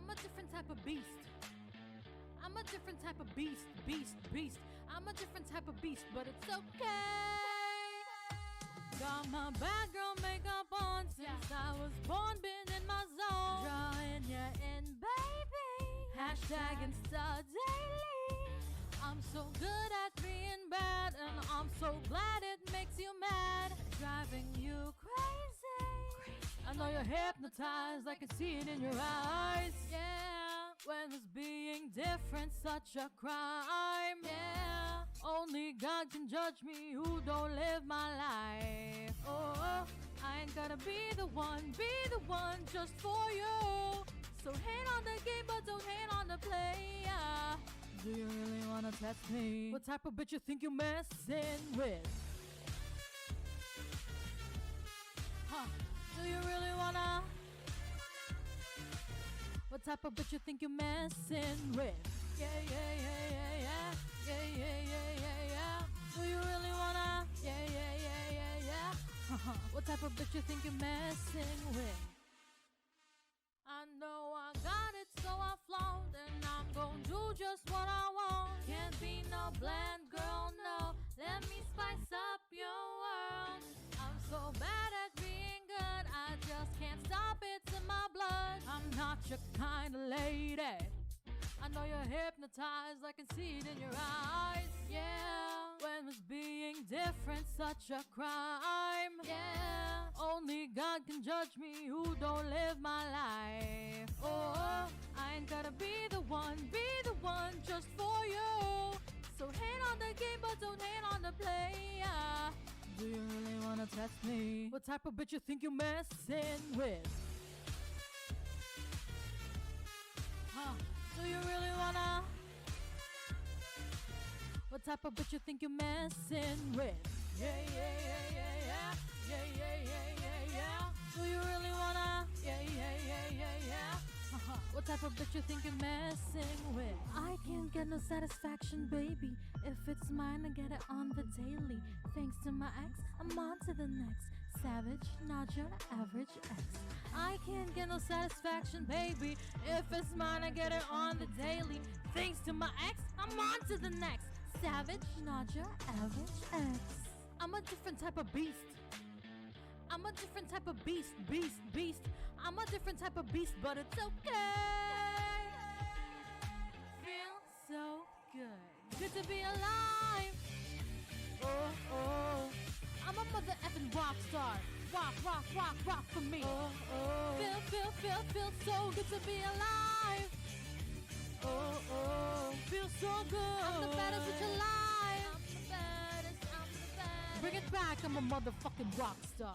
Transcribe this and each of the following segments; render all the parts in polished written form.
I'm a different type of beast. I'm a different type of beast. I'm a different type of beast, but it's okay. Got my bad girl makeup on since I was born, been in my zone. Drawing you in, baby. Hashtag Insta daily. I'm so good at being bad, and I'm so glad it makes you mad. Driving you crazy. I know you're hypnotized, I can see it in your eyes. Yeah, when is being different such a crime? Yeah, only God can judge me who don't live my life. Oh, I ain't gotta be the one just for you. So hate on the game, but don't hate on the player. Do you really wanna test me? What type of bitch you think you're messing with? Huh? Do you really wanna? What type of bitch you think you're messing with? Yeah. Do you really wanna? Yeah. What type of bitch you think you're messing with? I know I got it, so I flaunt, and I'm gon' do just what I want. Can't be no bland girl, no. Let me spice up your world. I'm so bad at being good, I just can't stop, it's in my blood. I'm not your kind of lady. I know you're hypnotized, I can see it in your eyes. Yeah, when was being different such a crime? Yeah, only God can judge me who don't live my life. Oh, I ain't gotta be the one just for you. So hate on the game, but don't hate on the player. Do you really wanna test me? What type of bitch you think you're messing with? Huh? Do you really wanna? What type of bitch you think you're messing with? Yeah. Do you really wanna? Yeah. What type of bitch you think you're messing with? I can't get no satisfaction, baby. If it's mine, I get it on the daily. Thanks to my ex, I'm on to the next. Savage, not your average ex. I can't get no satisfaction, baby. If it's mine, I get it on the daily. Thanks to my ex, I'm on to the next. Savage, not your average ex. I'm a different type of beast. I'm a different type of beast. I'm a different type of beast, but it's okay. Feels so good. Good to be alive. Oh. I'm a mother effing rock star. Rock for me. Oh. Feel so good to be alive. Oh. Feel so good. I'm the baddest bitch alive. I'm the baddest. Bring it back, I'm a motherfucking rock star.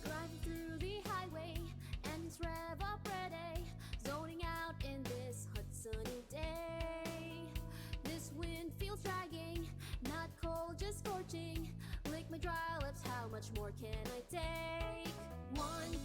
Driving through the highway and it's rev up ready, zoning out in this hot sunny day. This wind feels dragging, not cold, just scorching. Lick my dry lips, how much more can I take? 1, 2,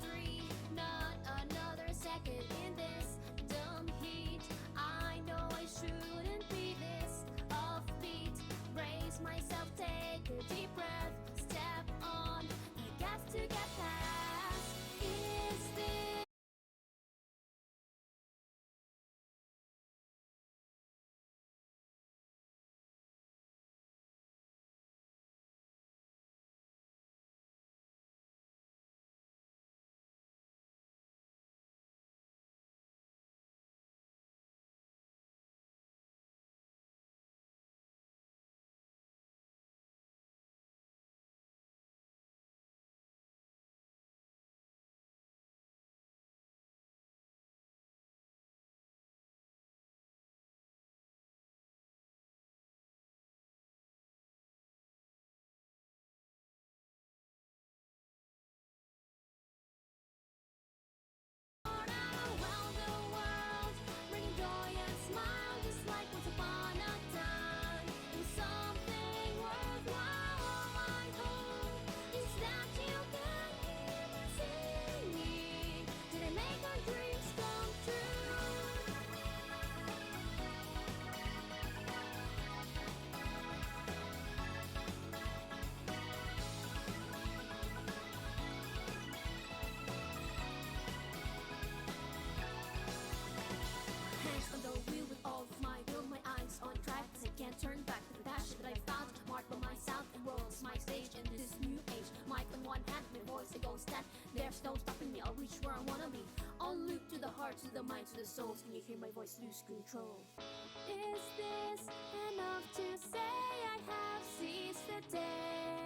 3, not another second in this dumb heat. I know I shouldn't be this offbeat. Brace myself, take a deep breath, step on the gas to get past. Is this stand. There's no stopping me, I'll reach where I wanna be. On loop to the heart, to the mind, to the souls. Can you hear my voice lose control? Is this enough to say I have seized the day?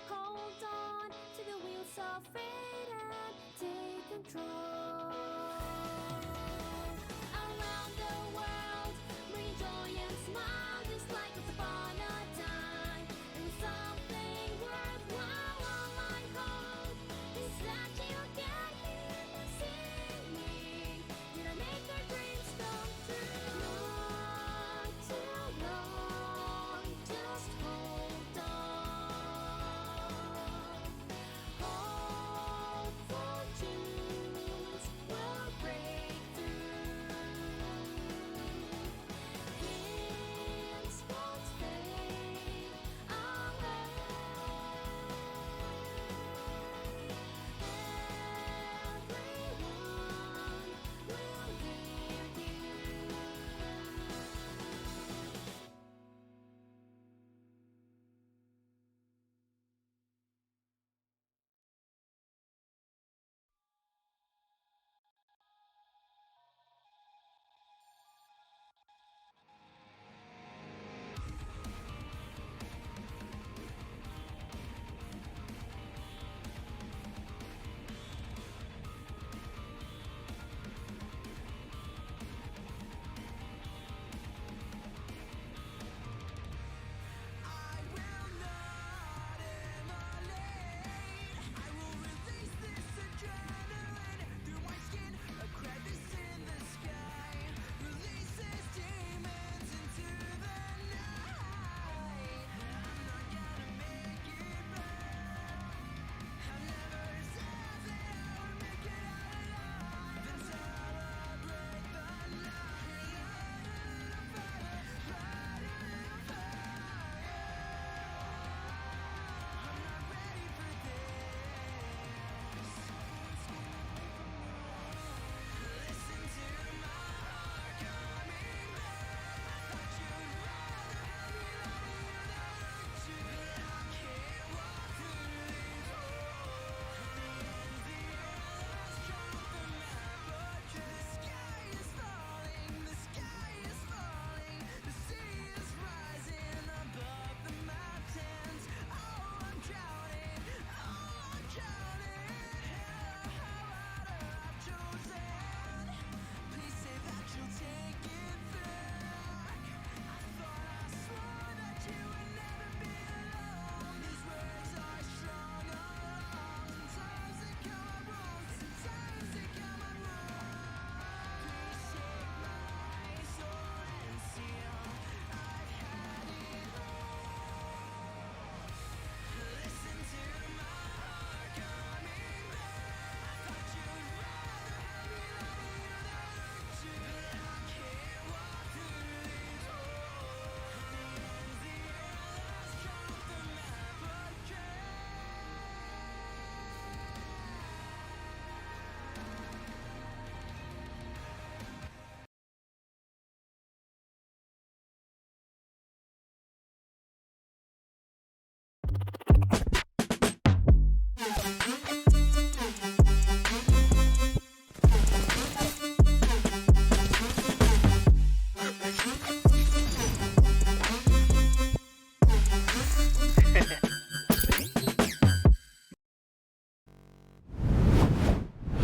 Hold on to the wheels of fate and take control. Around the world, bring joy and smile, just like it's upon a time. And something worthwhile, all I hope is that you can hear me singing. Did I make our dreams come true? Not too long, just hold on. Hopeful tunes will break through. Winds won't fade away. Everyone will hear you.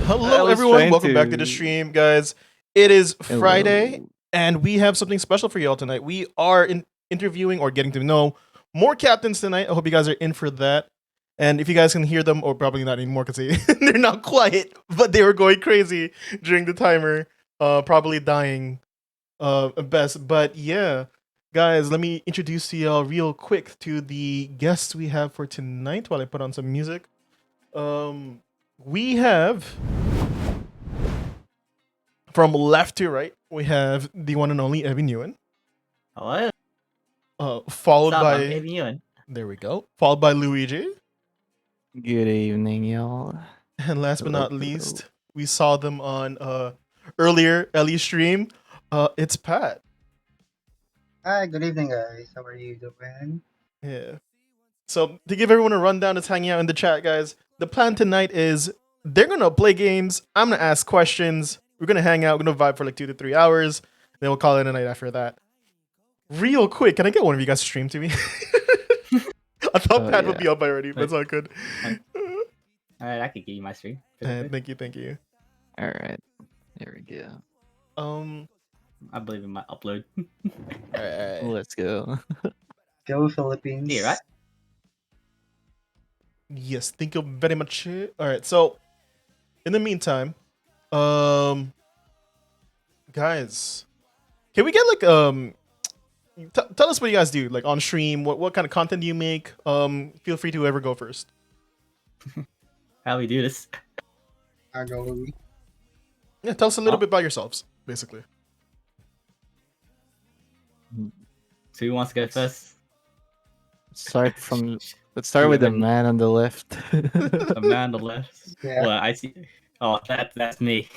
Hello, everyone. Welcome back to the stream, guys. It is Friday, and we have something special for y'all tonight. We are interviewing or getting to know more captains tonight. I hope you guys are in for that. And if you guys can hear them, or probably not anymore because they're not quiet, but they were going crazy during the timer, probably dying best. But yeah, guys, let me introduce to y'all real quick to the guests we have for tonight while I put on some music. We have from left to right, we have the one and only ebinewin. Hello. Followed What's up? by I'm ebinewin. there we go. Followed by Luigi. Good evening, y'all. And last but Hello, not least, we saw them on earlier Ellie's stream. It's Pat. Hi, good evening, guys. How are you doing? Yeah. So to give everyone a rundown that's hanging out in the chat, guys, the plan tonight is they're gonna play games. I'm gonna ask questions. We're gonna hang out. We're gonna vibe for like 2 to 3 hours. Then we'll call it a night after that. Real quick, can I get one of you guys to stream to me? I thought Pat would yeah. be up already, but it's all good. Alright, I could give you my stream. Thank you. All right. There we go. I believe in my upload. All right. Let's go. Go Philippines. Yeah, right? Yes, thank you very much. All right, so in the meantime, guys, can we get like tell us what you guys do like on stream? What kind of content do you make? Feel free to whoever go first. How we do this? I go Louis. Yeah, tell us a little bit about yourselves, basically. So who wants to go first? Let's start with the man on the left. The man on the left. Yeah. Well, I see. Oh, that's me.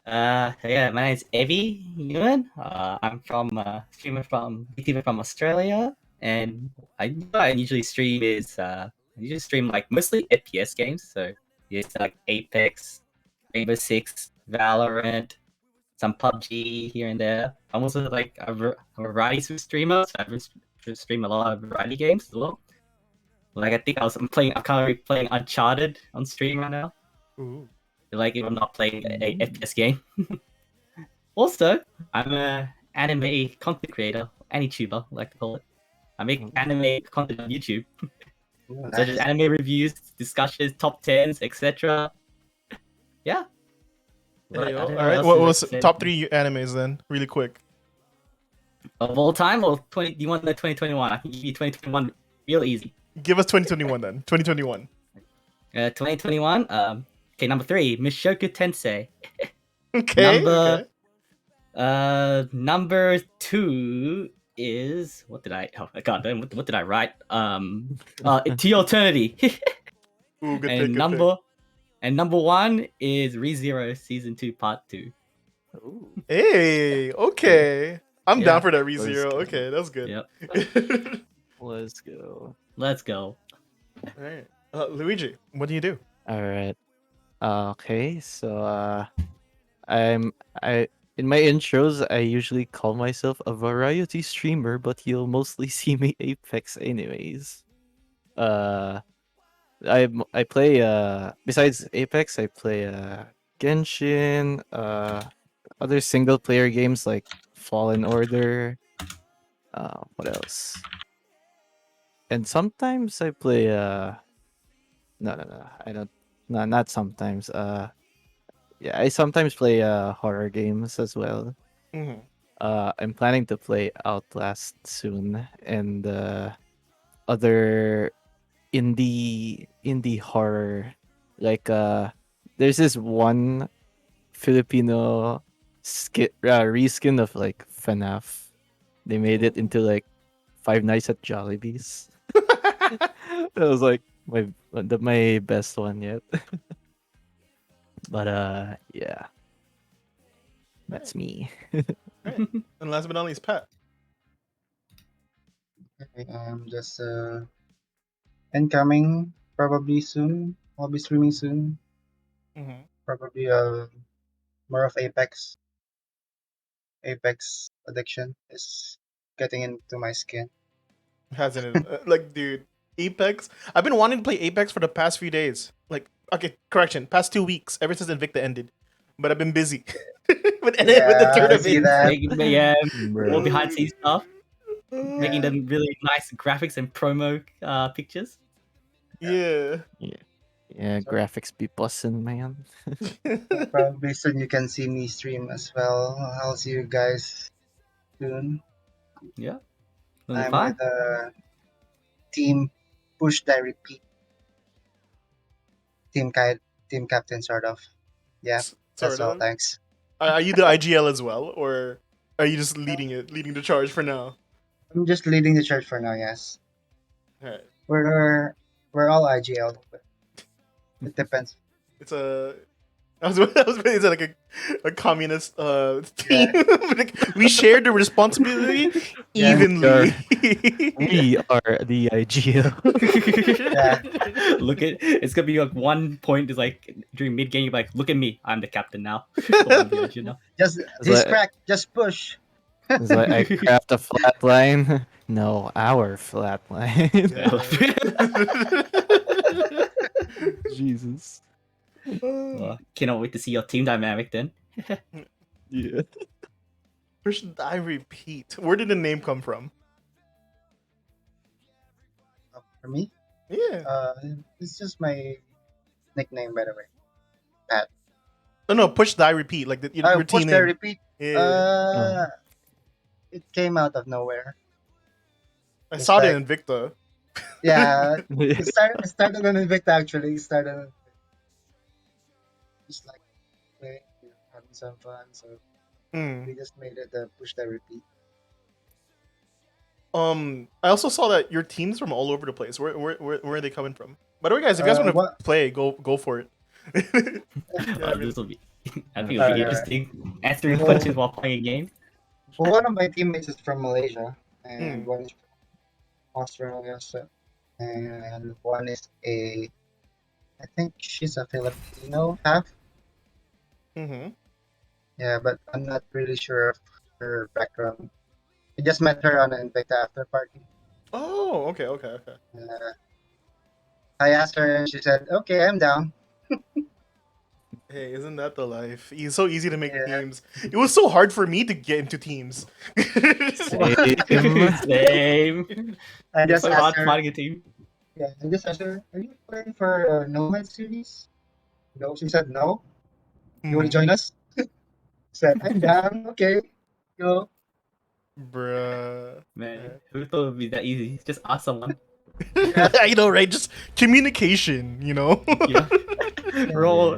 Yeah, my name's ebinewin. I'm from streamer from YouTuber from Australia, and I usually stream like mostly FPS games. So it's like Apex, Rainbow Six, Valorant, some PUBG here and there. I'm also like a variety streamer, so I stream a lot of variety games as well. Like I think I'm currently playing Uncharted on stream right now. Ooh. Like if I'm not playing a FPS game. Also, I'm a anime content creator, YouTuber, I like to call it. I make anime content on YouTube, such as anime reviews, discussions, top 10s, etc. Yeah. Hey, I don't know all right, else what to was say. top 3 animes then, really quick? Of all time, or 20? Do you want the 2021? I can give you 2021 real easy. Give us 2021 then. 2021. 2021. Okay, number 3, Mishoku Tensei. Okay. Number 2 is what did I? Oh my god, what did I write? To Eternity. Ooh, good and pick. And number 1 is ReZero Season 2 Part 2. Hey, okay. I'm Yeah. down for that Let's ReZero. go. Okay, that's good. Yep. Let's go. Let's go. All right. Luigi, what do you do? All right. Okay, so I in my intros I usually call myself a variety streamer, but you'll mostly see me Apex anyways. I play besides Apex I play Genshin, other single player games like Fallen Order, what else? And sometimes I play no, I don't. No, not sometimes. Yeah, I sometimes play horror games as well. Mm-hmm. I'm planning to play Outlast soon, and other indie horror. Like there's this one Filipino reskin of like FNAF. They made it into like Five Nights at Jollibee's. That was like my best one yet. But yeah. That's me. And last but not least, Pat. I'm just incoming probably soon. I'll be streaming soon. Mm-hmm. Probably more of Apex. Apex addiction is getting into my skin. Hasn't it? Like, dude, Apex. I've been wanting to play Apex for the past few days. Like, okay, correction, past 2 weeks, ever since Invicta ended. But I've been busy with the I see tournament. that. Yeah, Bro. all behind scenes stuff, making them really nice graphics and promo pictures. Yeah. Yeah, graphics be bussin', man. Probably soon you can see me stream as well. I'll see you guys soon. Yeah, I'm fine. with team Push Die Repeat. Team captain sort of. Yeah, that's Sort all. of. Thanks. Are you the IGL as well, or are you just leading the charge for now? I'm just leading the charge for now. Yes, All right. we're all IGL. But it depends. It's a I was is it like a communist team? Like, we shared the responsibility Yeah. evenly. We are the IGL. Yeah. Look at it's gonna be like one point is like during mid game, you're like, look at me, I'm the captain now. Or I'm the legend now. Just It's this like, crack. Just push. it's like I craft a flat line. No, our flat line. Jesus. Cannot wait to see your team dynamic then. Yeah. Where should I repeat? Where did the name come from? For me, Yeah. it's just my nickname, by the way. No, push die repeat like your Push team the name. repeat. Yeah. It came out of nowhere. I it's saw it like- in Invicta. Yeah, it started on Invicta actually. It started on just like playing, having some fun. So Hmm. we just made it push the repeat. I also saw that your team's from all over the place. Where are they coming from? By the way, guys, if you guys want to What- play, go for it. This will be. I think it'll be Alright. interesting. Answering Well- questions while playing a game. Well, one of my teammates is from Malaysia, Hmm. and one is from Australia, and one is I think she's a Filipino half. Mm-hmm. Yeah, but I'm not really sure of her background. I just met her on an Invicta after party. Oh, okay. I asked her, and she said, "Okay, I'm down." Hey, isn't that the life? It's so easy to make Yeah. teams. It was so hard for me to get into teams. Same. I It's just so hard asked her. finding a team. Yeah, I just asked her, "Are you playing for Nomad series?" No, she said no. You want to join us? Said, "I'm down." Okay, go. Bruh. Man, who thought it would be that easy? Just ask someone. I know, right? Just communication, Yeah. We're all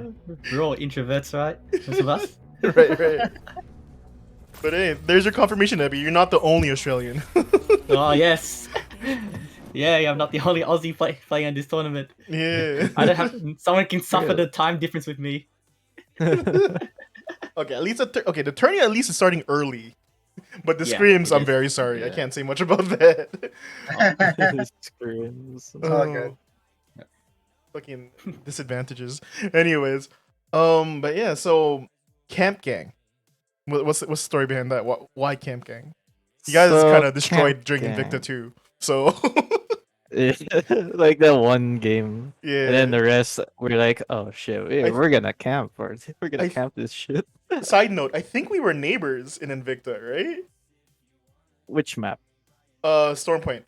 introverts, right? Most of us. right. But hey, there's your confirmation, Abby. You're not the only Australian. Oh yes. Yeah, I'm not the only Aussie playing in this tournament. Yeah. I don't have. Someone can suffer the time difference with me. Okay, at least the tourney at least is starting early. But the Yeah, screams, it I'm is. very sorry. I Yeah. can't say much about that. Screams. all good. Fucking disadvantages. Anyways, but yeah, so Camp Gang. What's the story behind that? Why Camp Gang? You guys So, kind of destroyed Camp during Gang. Invicta too. So Like that one game. yeah. And then the rest we're like, oh shit, we're gonna camp or we're gonna I- camp this shit. Side note, I think we were neighbors in Invicta, right? Which map? Storm Point.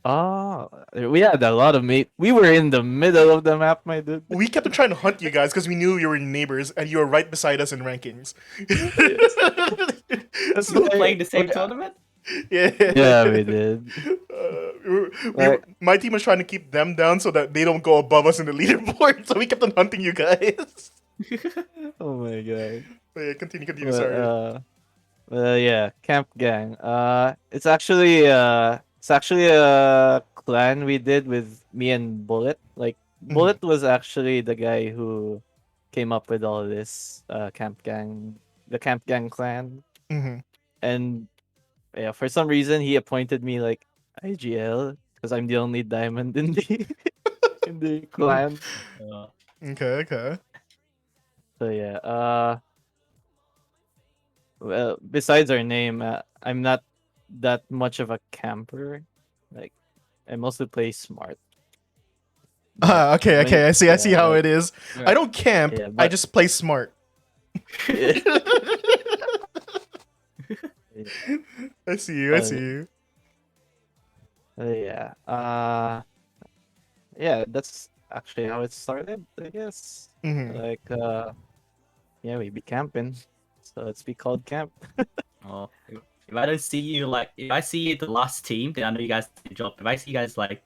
Oh, we had a lot of mate. We were in the middle of the map, my dude. We kept on trying to hunt you guys because we knew you were neighbors and you were right beside us in rankings. That's So- why- Playing the same okay. tournament? yeah. Yeah, we did. My team was trying to keep them down so that they don't go above us in the leaderboard. So we kept on hunting you guys. Oh my god. But yeah, continue. But, Sorry. yeah, Camp Gang. It's actually a clan we did with me and Bullet. Like Bullet was actually the guy who came up with all this Camp Gang, the Camp Gang clan, Mm-hmm. and yeah, for some reason he appointed me like IGL because I'm the only diamond in the in the clan. Okay. So yeah, well, besides our name, I'm not that much of a camper. Like, I mostly play smart. Okay. when- I see yeah, how but- it is. I don't camp. Yeah, I but- just play smart. I see you. Yeah. Yeah, that's actually how it started, I guess. Mhm. Like, yeah, we be camping, so let's be called camp. Oh, if I don't see you if I see you the last team, then I know you guys did your job. If I see you guys die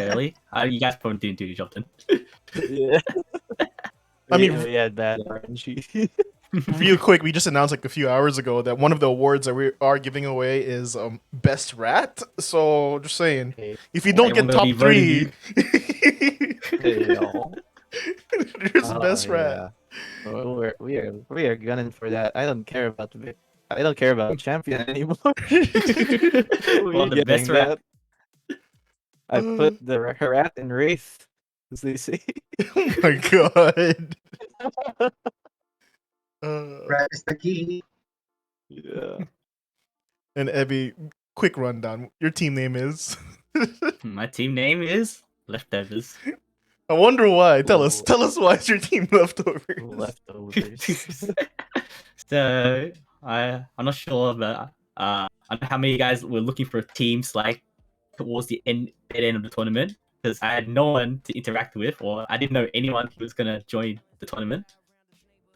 early, you guys probably didn't do your job then. Yeah. I mean, we had bad RNG. Real quick, we just announced like a few hours ago that one of the awards that we are giving away is best rat. So just saying, Okay. if you don't I get wanna top be voting 3, Hey, yo. there's best rat. Yeah. Oh, we are gunning for that. I don't care about I don't care about champion anymore. Well, We're the getting best rat. that. I put the rat in Wraith, as they say. Oh my god. Rat is the key. Yeah. And Ebby, quick rundown. Your team name is. My team name is Leftovers. I wonder why. Tell us. Ooh. Tell us why is your team leftovers. Leftovers. So I'm not sure, but I don't know how many guys were looking for teams like towards the end of the tournament, because I had no one to interact with, or I didn't know anyone who was gonna join the tournament.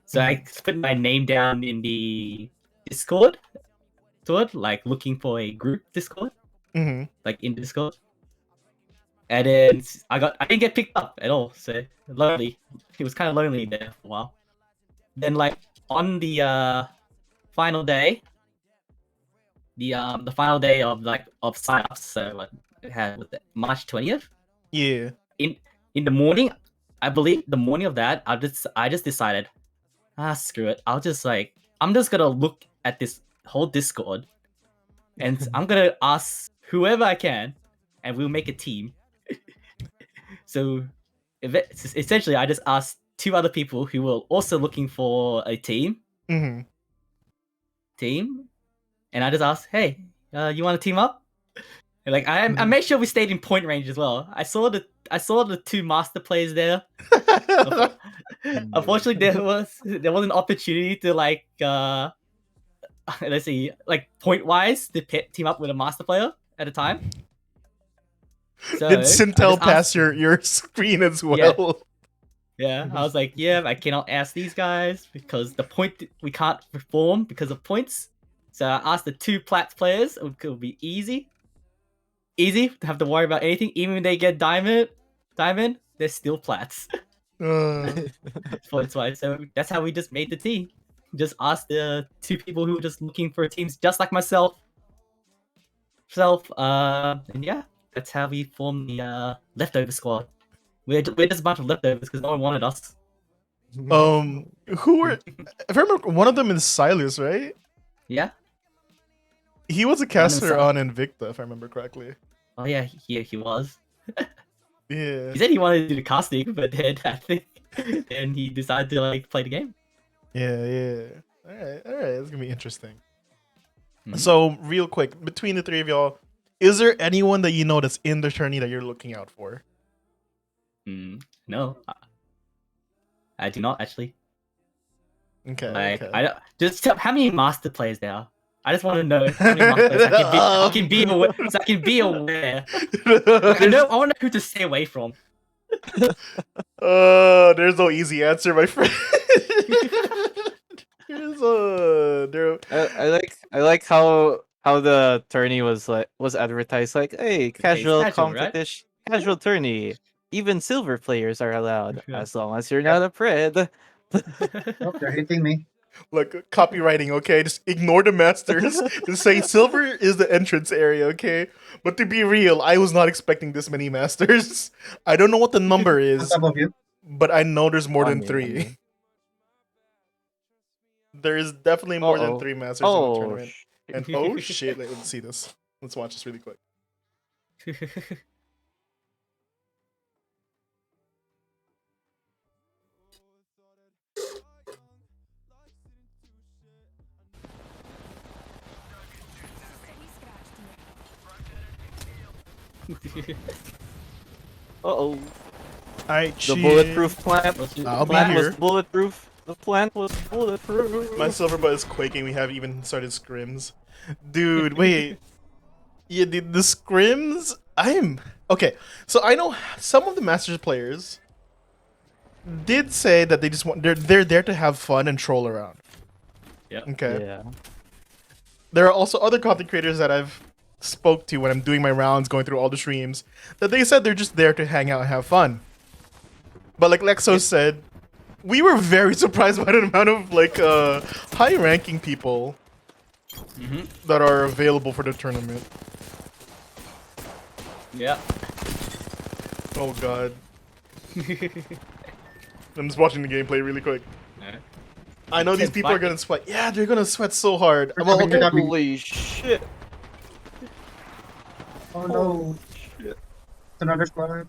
So I put my name down in the Discord, like looking for a group Discord, Mm-hmm. like in Discord. And then I didn't get picked up at all, so lonely. It was kind of lonely there for a while. Then like on the final day, the final day of signups, so like it had was it, March 20th. Yeah. In the morning, I believe the morning of that, I just decided, screw it. I'm just gonna look at this whole Discord, and I'm gonna ask whoever I can, and we'll make a team. So essentially, I just asked 2 other people who were also looking for a team, Mm-hmm. and I just asked, "Hey, you want to team up?" And like I made sure we stayed in point range as well. I saw the 2 master players there. Unfortunately, there was an opportunity to like let's see, like point wise to team up with a master player at a time. So Did I Sintel just pass asked- your screen as well? Yeah, I was like, yeah, I cannot ask these guys because we can't perform because of points. So I asked the 2 Platts players. It would be easy to have to worry about anything. Even when they get diamond, they're still Platts. Points wise. So that's how we just made the team. Just asked the 2 people who were just looking for teams, just like myself. And yeah, that's how we formed the leftover squad. We're just a bunch of leftovers because no one wanted us. Who were? If I remember, one of them is Silas, right? Yeah. He was a caster on Invicta, if I remember correctly. Oh yeah, he was. Yeah. He said he wanted to do the casting, but then I think then he decided to like play the game. Yeah. All right. It's gonna be interesting. Mhm. So, real quick, between the 3 of y'all, is there anyone that you know that's in the tourney that you're looking out for? No, I do not actually. Okay. Like okay. I don't, just tell how many master players there are. I just want to know how many master players I can be aware, so I can be aware. Like, I want to know who to stay away from. There's no easy answer, my friend. I like how the tourney was advertised, like, hey, casual casual, right? competition, casual tourney. Even silver players are allowed Yeah. as long as you're not a pred. Oh, they're hitting me. Like copywriting, okay? Just ignore the masters. Just say silver is the entrance area, okay? But to be real, I was not expecting this many masters. I don't know what the number On is, top of you. but I know there's more than On me, 3. on me. There is definitely more than 3 masters in the Oh, tournament. And oh shit, let's see this. Let's watch this really quick. Uh-oh. Alright, The bulletproof plant. I'll be Plant here. was bulletproof. The plant was bulletproof. My silver butt is quaking. We haven't even started scrims. Dude, wait. Yeah, the scrims. Okay. So I know some of the Masters players did say that they just they're there to have fun and troll around. Yeah. Okay. Yeah. There are also other content creators that I've spoke to when I'm doing my rounds, going through all the streams, that they said they're just there to hang out and have fun. But like Lexo said, we were very surprised by the amount of like high-ranking people that are available for the tournament. Yeah. Oh god. I'm just watching the gameplay really quick. Alright. I know these Can't people are fight gonna sweat. Yeah, they're gonna sweat so hard. We're Well, coming, we're coming. Holy shit! Oh no, Shit. it's another squad.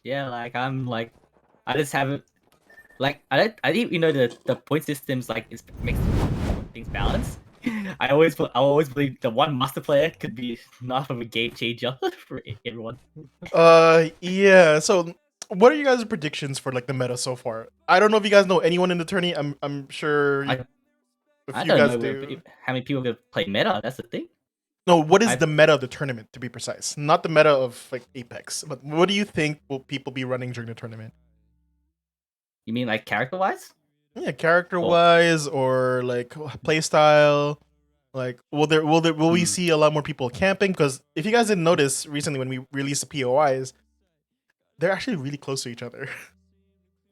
Yeah, like I'm like, I just haven't like I didn't even know the point systems like makes things balance. I always believe the one master player could be enough of a game changer for everyone. Yeah. So, what are you guys' predictions for like the meta so far? I don't know if you guys know anyone in the tourney. I'm sure I if I you don't guys know do. how many people have played meta. That's the thing. No, what is I- the meta of the tournament to be precise? Not the meta of like Apex, but what do you think will people be running during the tournament? You mean like character wise? Yeah, character wise or like playstyle. Like, will we see a lot more people camping? Because if you guys didn't notice recently when we released the POIs, they're actually really close to each other.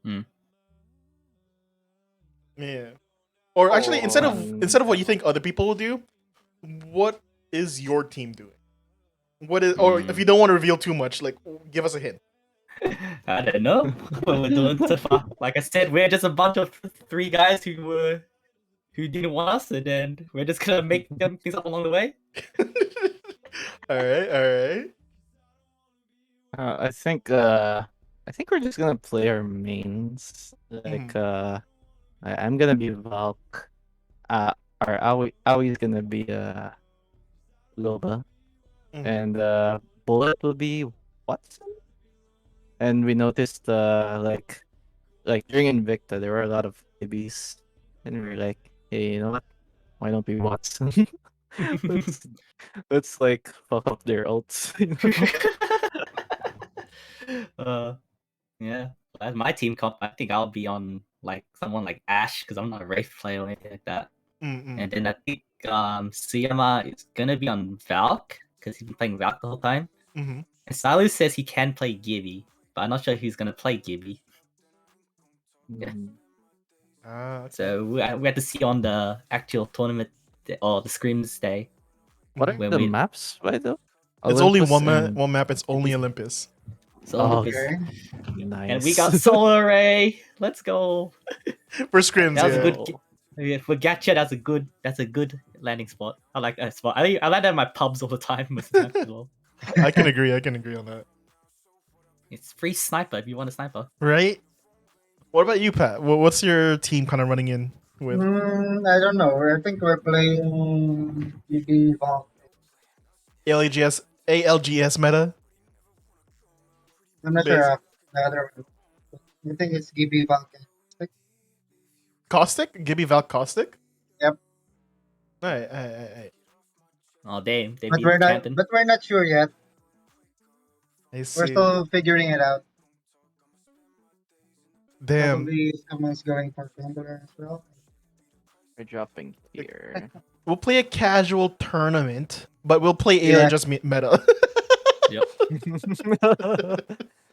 Hmm. Yeah. Or actually, instead of Oh. what you think other people will do, what is your team doing? What is, or if you don't want to reveal too much, like give us a hint. I don't know what we're doing so far. Like I said, we're just a bunch of three guys who didn't want us, and then we're just gonna make things up along the way. All right, all right. I think we're just gonna play our mains. Like I'm gonna be Valk. Our Awie's gonna be Loba, Mhm. and Bullet will be Watson. And we noticed like during Invicta there were a lot of babies, and we were like, hey, you know what? Why don't we Watson? let's let's like fuck up their ults. You know? Yeah. As my team comp, I think I'll be on like someone like Ash because I'm not a Wraith player or anything like that. Mm-mm. And then I think Siyama is gonna be on Valk because he's been playing Valk the whole time. Mhm. And Silus says he can play Gibby, but I'm not sure who's gonna play Gibby. Yeah. Ah, okay. So we have to see on the actual tournament or the scrims day. What are When the we- maps by the? It's only Olympus one and- one map. It's only Olympus. So Oh, Olympus. Okay. Nice. And we got Solar Ray. Let's go. For scrims, That was yeah. a good. Yeah, for Gacha, that's a good landing spot. I like that spot. I land at my pubs all the time most of the time as well. I can agree. I can agree on that. It's free sniper if you want a sniper. Right? What about you, Pat? What's your team kind of running in with? I don't know. I think we're playing EB Valk. ALGS meta? I'm not Base- sure of the other one. I think it's GB Valk. Caustic? Gibby Val Caustic? Yep. Alright. Oh damn, they But be we're not. camping. But we're not sure yet. I We're see. still figuring it out. Damn. Probably someone's going for Gambler as well. We're dropping here. We'll play a casual tournament, but we'll play Yeah. just meta. Yep.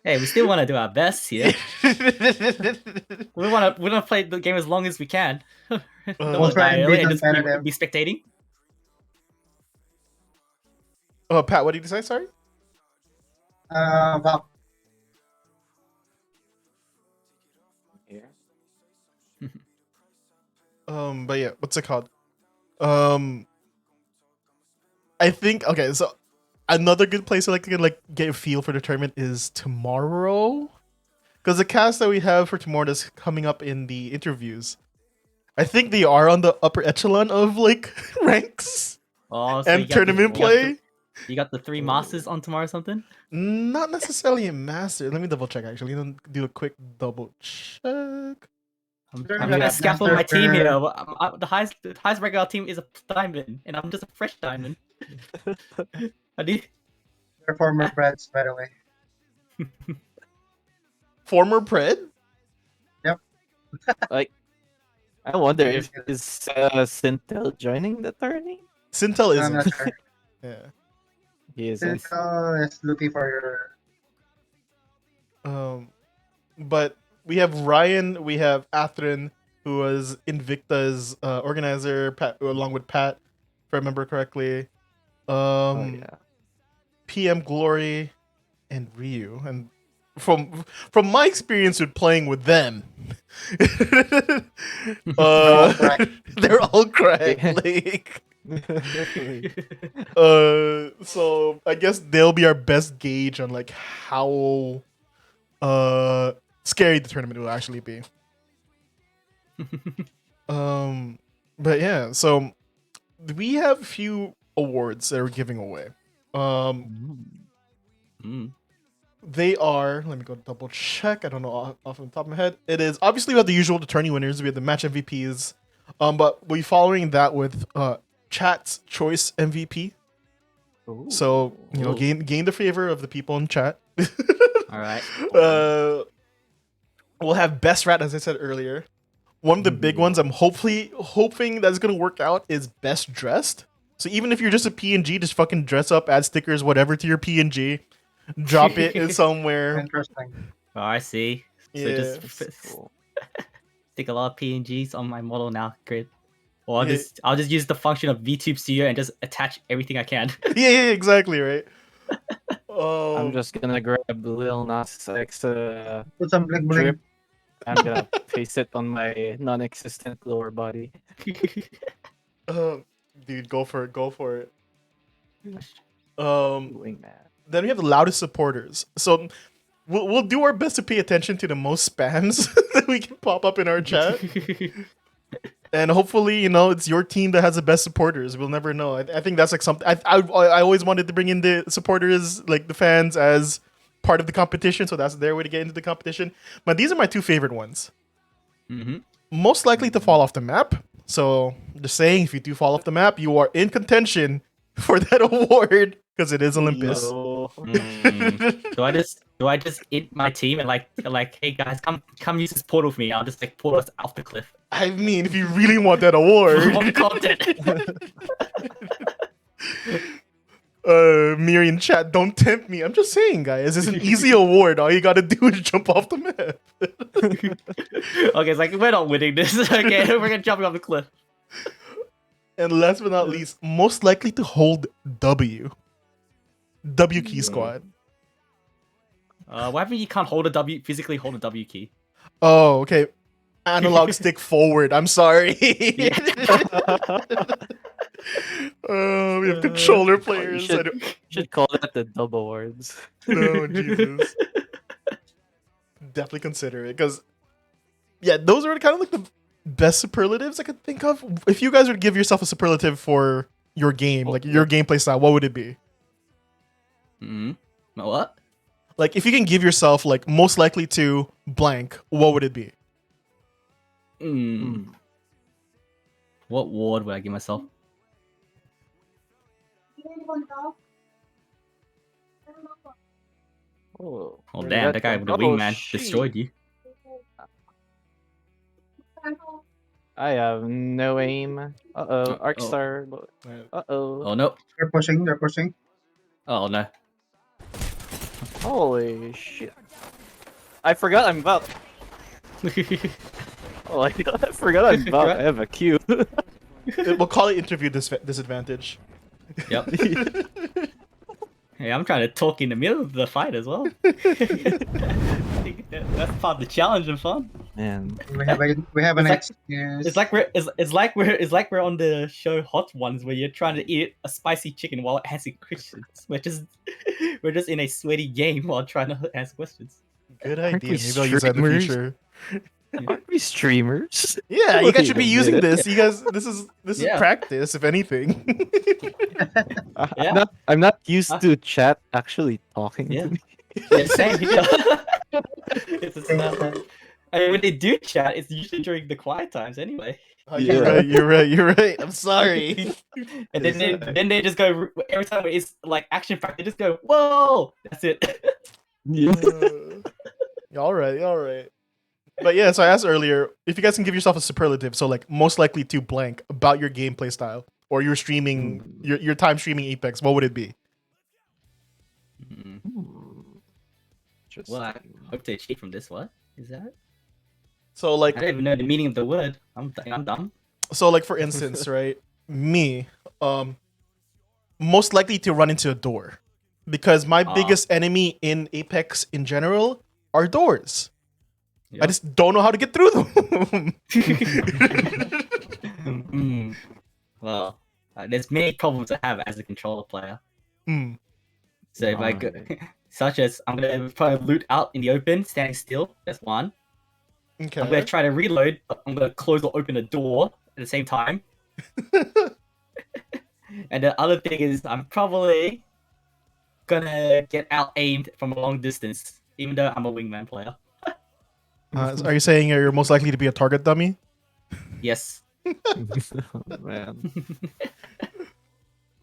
Hey, we still want to do our best here. We want to play the game as long as we can. Don't We'll want to try die and early be and just competitive. be spectating. Oh, Pat, what did you say? Sorry? Valk. Here. But yeah, what's it called? I think okay, so another good place to get a feel for the tournament is tomorrow, because the cast that we have for tomorrow that's coming up in the interviews, I think they are on the upper echelon of like ranks Oh, so and tournament play. You got the three masters on tomorrow or something? Not necessarily a master. Let me double check. Actually, let me do a quick double check. I'm Sure, trying that to scaffold my team master- here. The highest regular team is a diamond, and I'm just a fresh diamond. I need. They're former Preds, by the way. Former Pred. Like, I wonder if is Sintel joining the tourney? Sintel I'm not isn't. sure. Yeah. He isn't. Sintel is looking for But we have Ryan, we have Athrin, who was Invicta's organizer, Pat, along with Pat, if I remember correctly. Oh yeah. PM Glory, and Ryu, and from my experience with playing with them, all cracked. they're all cracked. Like, Definitely. so I guess they'll be our best gauge on like how scary the tournament will actually be. But yeah, so we have a few awards that we're giving away. Mm. They are, let me go double check. I don't know off the top of my head. It is obviously we have the usual, the tourney winners. We have the match MVPs. But we following that with chat's choice MVP. So you know, gain the favor of the people in chat. All right. We'll have best rat, as I said earlier. One of the big ones I'm hoping that's gonna work out is best dressed. So even if you're just a PNG, just fucking dress up, add stickers, whatever to your PNG, drop it in somewhere. Interesting. Oh, I see. So Yeah. just stick a lot of PNGs on my model now grid. Or Yeah. I'll just use the function of VTube Studio and just attach everything I can. Yeah, exactly, right. I'm just gonna grab Lil Nas X Put some bling bling. drip. I'm gonna paste it on my non-existent lower body. Dude, go for it. Wingman. Then we have the loudest supporters. So we'll do our best to pay attention to the most spams that we can pop up in our chat. And hopefully, you know, it's your team that has the best supporters. We'll never know. I think that's like something I always wanted to bring in the supporters, like the fans, as part of the competition. So that's their way to get into the competition. But these are my two favorite ones. Most likely to fall off the map. So just saying, if you do fall off the map, you are in contention for that award because it is Olympus. No. Do I just hit my team and like hey guys, come use this portal for me? I'll just like portal us off the cliff. I mean, if you really want that award. One content. Miri in chat, don't tempt me. I'm just saying, guys, it's an easy award. All you gotta do is jump off the map. Okay, it's like we're not winning this. Okay, we're gonna jump off the cliff. And last but not least, most likely to hold W key squad. What happens if you can't hold a W, physically hold a W key? Oh, okay. Analog stick forward. I'm sorry. We have controller players. Should call that the dub awards. No, Jesus. Definitely consider it because, yeah, those are kind of like the best superlatives I could think of. If you guys would give yourself a superlative for your game, like your gameplay style, what would it be? What? Like, if you can give yourself like most likely to blank, what would it be? What award would I give myself? Oh, Oh damn, that guy with the wingman destroyed you. I have no aim. Uh-oh, Arcstar. Uh-oh. Oh no. They're pushing. Oh no. Holy shit. I forgot I'm buff. Oh, I forgot I'm buff. I have a Q. We'll call it interview disadvantage. Yep. Hey, I'm trying to talk in the middle of the fight as well. That's part of the challenge and fun. Man. We have an It's excuse. It's like we're on the show Hot Ones where you're trying to eat a spicy chicken while asking questions. We're just in a sweaty game while trying to ask questions. Good Aren't idea. we Maybe I'll use that in the streamers? future. Aren't we streamers? Yeah, you guys should be Wait a using minute. this. You guys, this is Yeah. practice, if anything. Yeah. I'm not used to chat actually talking Yeah. to me. Yeah, same here. I mean, when they do chat, it's usually during the quiet times anyway. Oh, you're right. I'm sorry. And then they just go every time it's like action packed. They just go, "Whoa!" That's it. Yeah. All right. But yeah, so I asked earlier if you guys can give yourself a superlative, so like most likely to blank about your gameplay style or your streaming, your time streaming Apex, what would it be? Well, I hope to achieve from this. What is that? So like, I don't even know the meaning of the word. I'm dumb. so like for instance, right? Me, most likely to run into a door. because my Ah. biggest enemy in Apex in general are doors. I Yep. just don't know how to get through them. Hmm. Well, there's many problems I have as a controller player. Hmm. So if I go, Right. such as I'm gonna try to loot out in the open, standing still. That's one. I'm gonna Okay. try to reload, but I'm gonna close or open a door at the same time. And the other thing is, I'm probably gonna get out aimed from a long distance, even though I'm a wingman player. Are you saying you're most likely to be a target dummy? Yes. Man.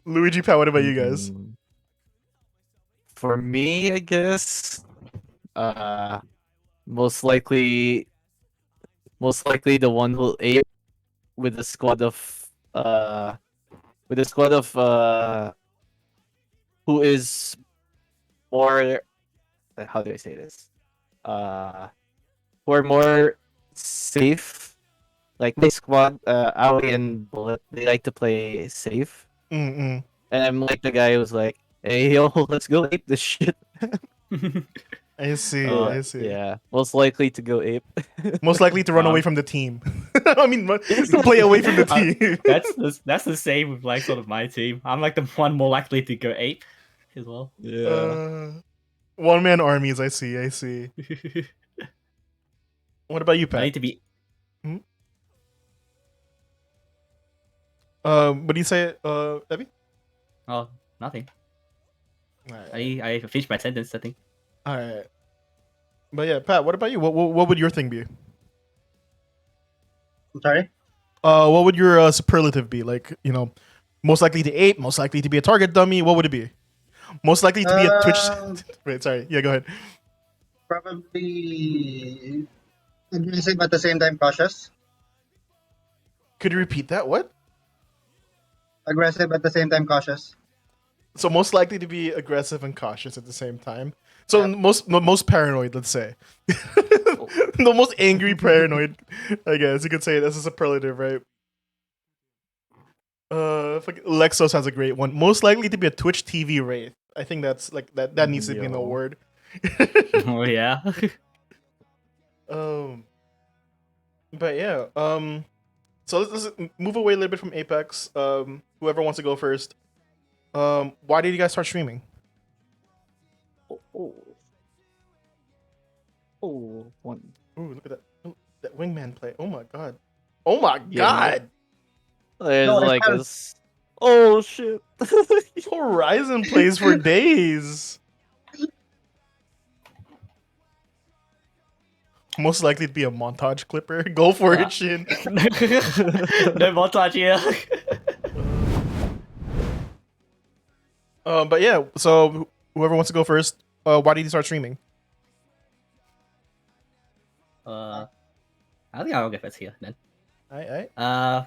Luigi, Pat, what about you guys? For me, I guess, uh, most likely the one who'll ape with a squad of uh, with a squad of who is more, how do I say this? Who are more safe. Like my squad, Aoi and Bullet, they like to play safe. Mm-mm. And I'm like the guy who's like, hey yo, let's go ape this shit. I see. Oh, I see. yeah, most likely to go ape. Most likely to run away from the team. I mean, play away from the team. That's the same with like sort of my team. I'm like the one more likely to go ape as well. Yeah. One-man armies. I see. I see. What about you, I need Pat? to be. What do you say, Debbie? Oh, nothing. Alright. I finished my sentence. I think. Alright. But yeah, Pat, what about you? What would your thing be? I'm sorry. What would your superlative be? Like, most likely to ape, most likely to be a target dummy. What would it be? Most likely to be a Twitch. Wait, sorry. Yeah, go ahead. Probably aggressive at the same time cautious. Could you repeat that? What? Aggressive at the same time cautious. So most likely to be aggressive and cautious at the same time. So Yep. most paranoid, let's say. The most angry paranoid, I guess you could say it as a superlative, right? Lexos has a great one. Most likely to be a Twitch TV wraith. I think that's like that needs to be an Yo. award. Oh yeah. But yeah. So let's move away a little bit from Apex. Whoever wants to go first. Why did you guys start streaming? One. Ooh, look at that. Ooh, that wingman play. Oh my god. Oh my Yeah. god. There's No, I like found- this. Oh shit. Horizon plays for days. Most likely to be a montage clipper. Go for it, Shin. No montage here. But yeah, so whoever wants to go first, why did you start streaming? I think I'll go first here then. I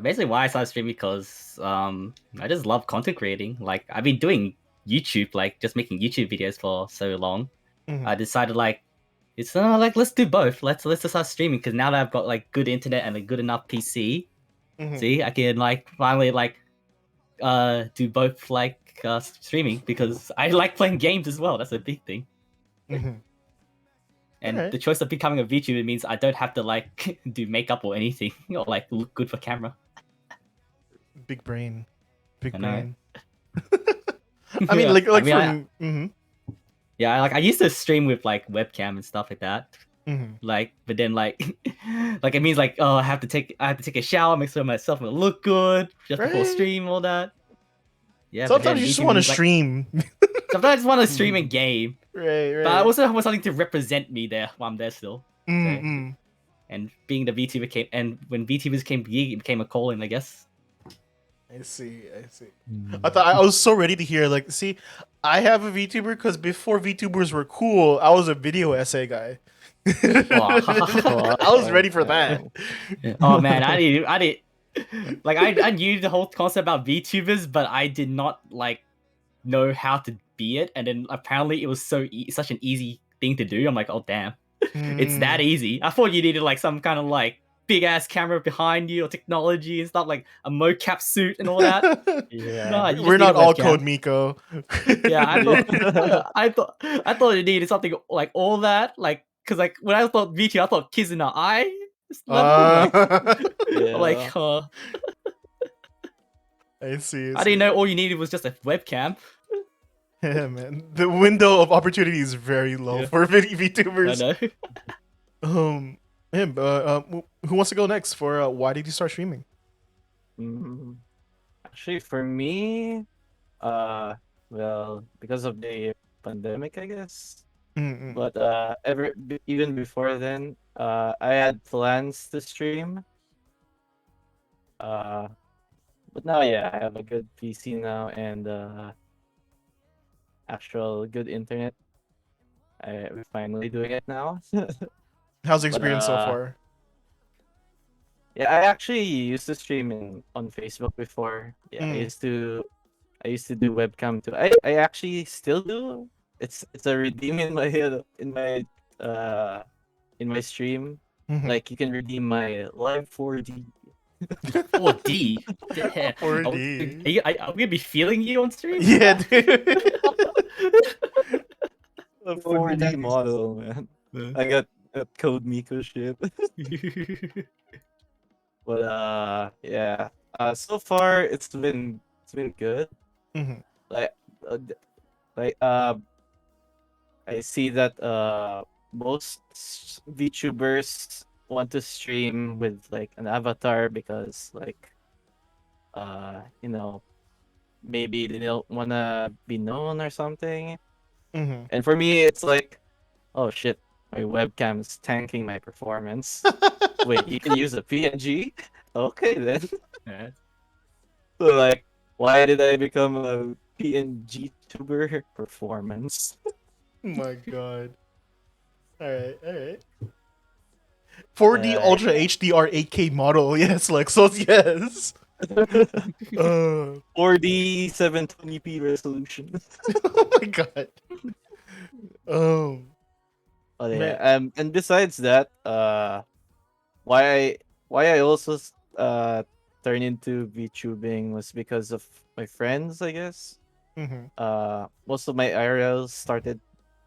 Basically why I started streaming because I just love content creating. Like I've been doing YouTube, like just making YouTube videos for so long. Mhm. I decided like it's like let's do both. Let's just start streaming because now that I've got like good internet and a good enough PC, Mhm. see I can like finally like do both like streaming because I like playing games as well. That's a big thing. Mhm. And Alright. the choice of becoming a VTuber means I don't have to like do makeup or anything or like look good for camera. Big brain. Big I know. brain. I mean, Yeah. like I mean, for. Mhm. Yeah, like I used to stream with like webcam and stuff like that. Mhm. Like, but then like, like it means like, oh, I have to take a shower, make sure myself will look good just before Right. stream, all that. Yeah. but Sometimes then you just VTuber want to means, like- stream. Sometimes I just want to stream a game, Right. but I also want something to represent me there while I'm there still. Mm-mm. And being the VTuber came, and when VTubers came big, it became a calling, I guess. I see. I thought I was so ready to hear. Like, see, I have a VTuber because before VTubers were cool, I was a video essay guy. I was ready for that. Oh man, I did. Like I knew the whole concept about VTubers, but I did not like know how to be it. And then apparently it was such an easy thing to do. I'm like, oh damn, it's that easy. I thought you needed like some kind of like big ass camera behind you or technology and stuff like a mocap suit and all that. Yeah. No, you just We're need a not all webcam. Code Miko. Yeah, I Yeah. thought I thought it needed something like all that, like because like when I thought VT, I thought Kizuna Eye level. Yeah. Like I see. I didn't know all you needed was just a webcam. Yeah, man. The window of opportunity is very low Yeah. for I VTubers. know. Who wants to go next for why did you start streaming? Mm, Actually, for me, well, because of the pandemic, I guess. Mm-mm. But even before then, I had plans to stream. But now, yeah, I have a good PC now and actual good internet. We're finally doing it now. How's the But experience so far? yeah, I actually used to stream on Facebook before. Yeah, Mm. I used to do webcam too. I actually still do. It's a redeem in my uh in my stream. Mhm. Like you can redeem my live 4D. 4D. Yeah. 4D. Are we gonna be feeling you on stream? Yeah, dude. A 4D 4D model, man. I got Code Miko shit. But yeah. So far it's been good. Mhm. Like uh, d- like I see that most VTubers want to stream with like an avatar because like you know, maybe they don't wanna be known or something. Mhm. And for me it's like, oh shit, my webcam is tanking my performance. Wait, you can use a PNG? Okay then. Yeah. So like, why did I become a PNG tuber? Performance. My God. All right. All right. 4D Uh, Ultra HDR 8K model. Yes, Lexos. Yes. 4D 720p resolution. Oh my God. Um. Oh Man. yeah. And besides that, why I why I also turn into VTubing was because of my friends, I guess. Mhm. Most of my IRLs started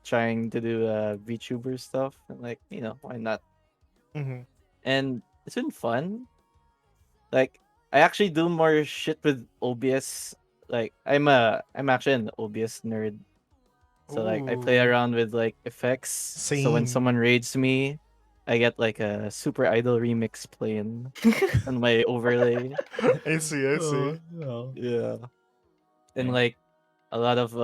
trying to do VTuber stuff, and like, why not? Mhm. And it's been fun. Like, I actually do more shit with OBS. Like, I'm actually an OBS nerd. So like I play Ooh. around with like effects. So when Same. someone raids me, I get like a Super Idol remix playing on my overlay. I see. I see. Yeah. And Yeah. like a lot of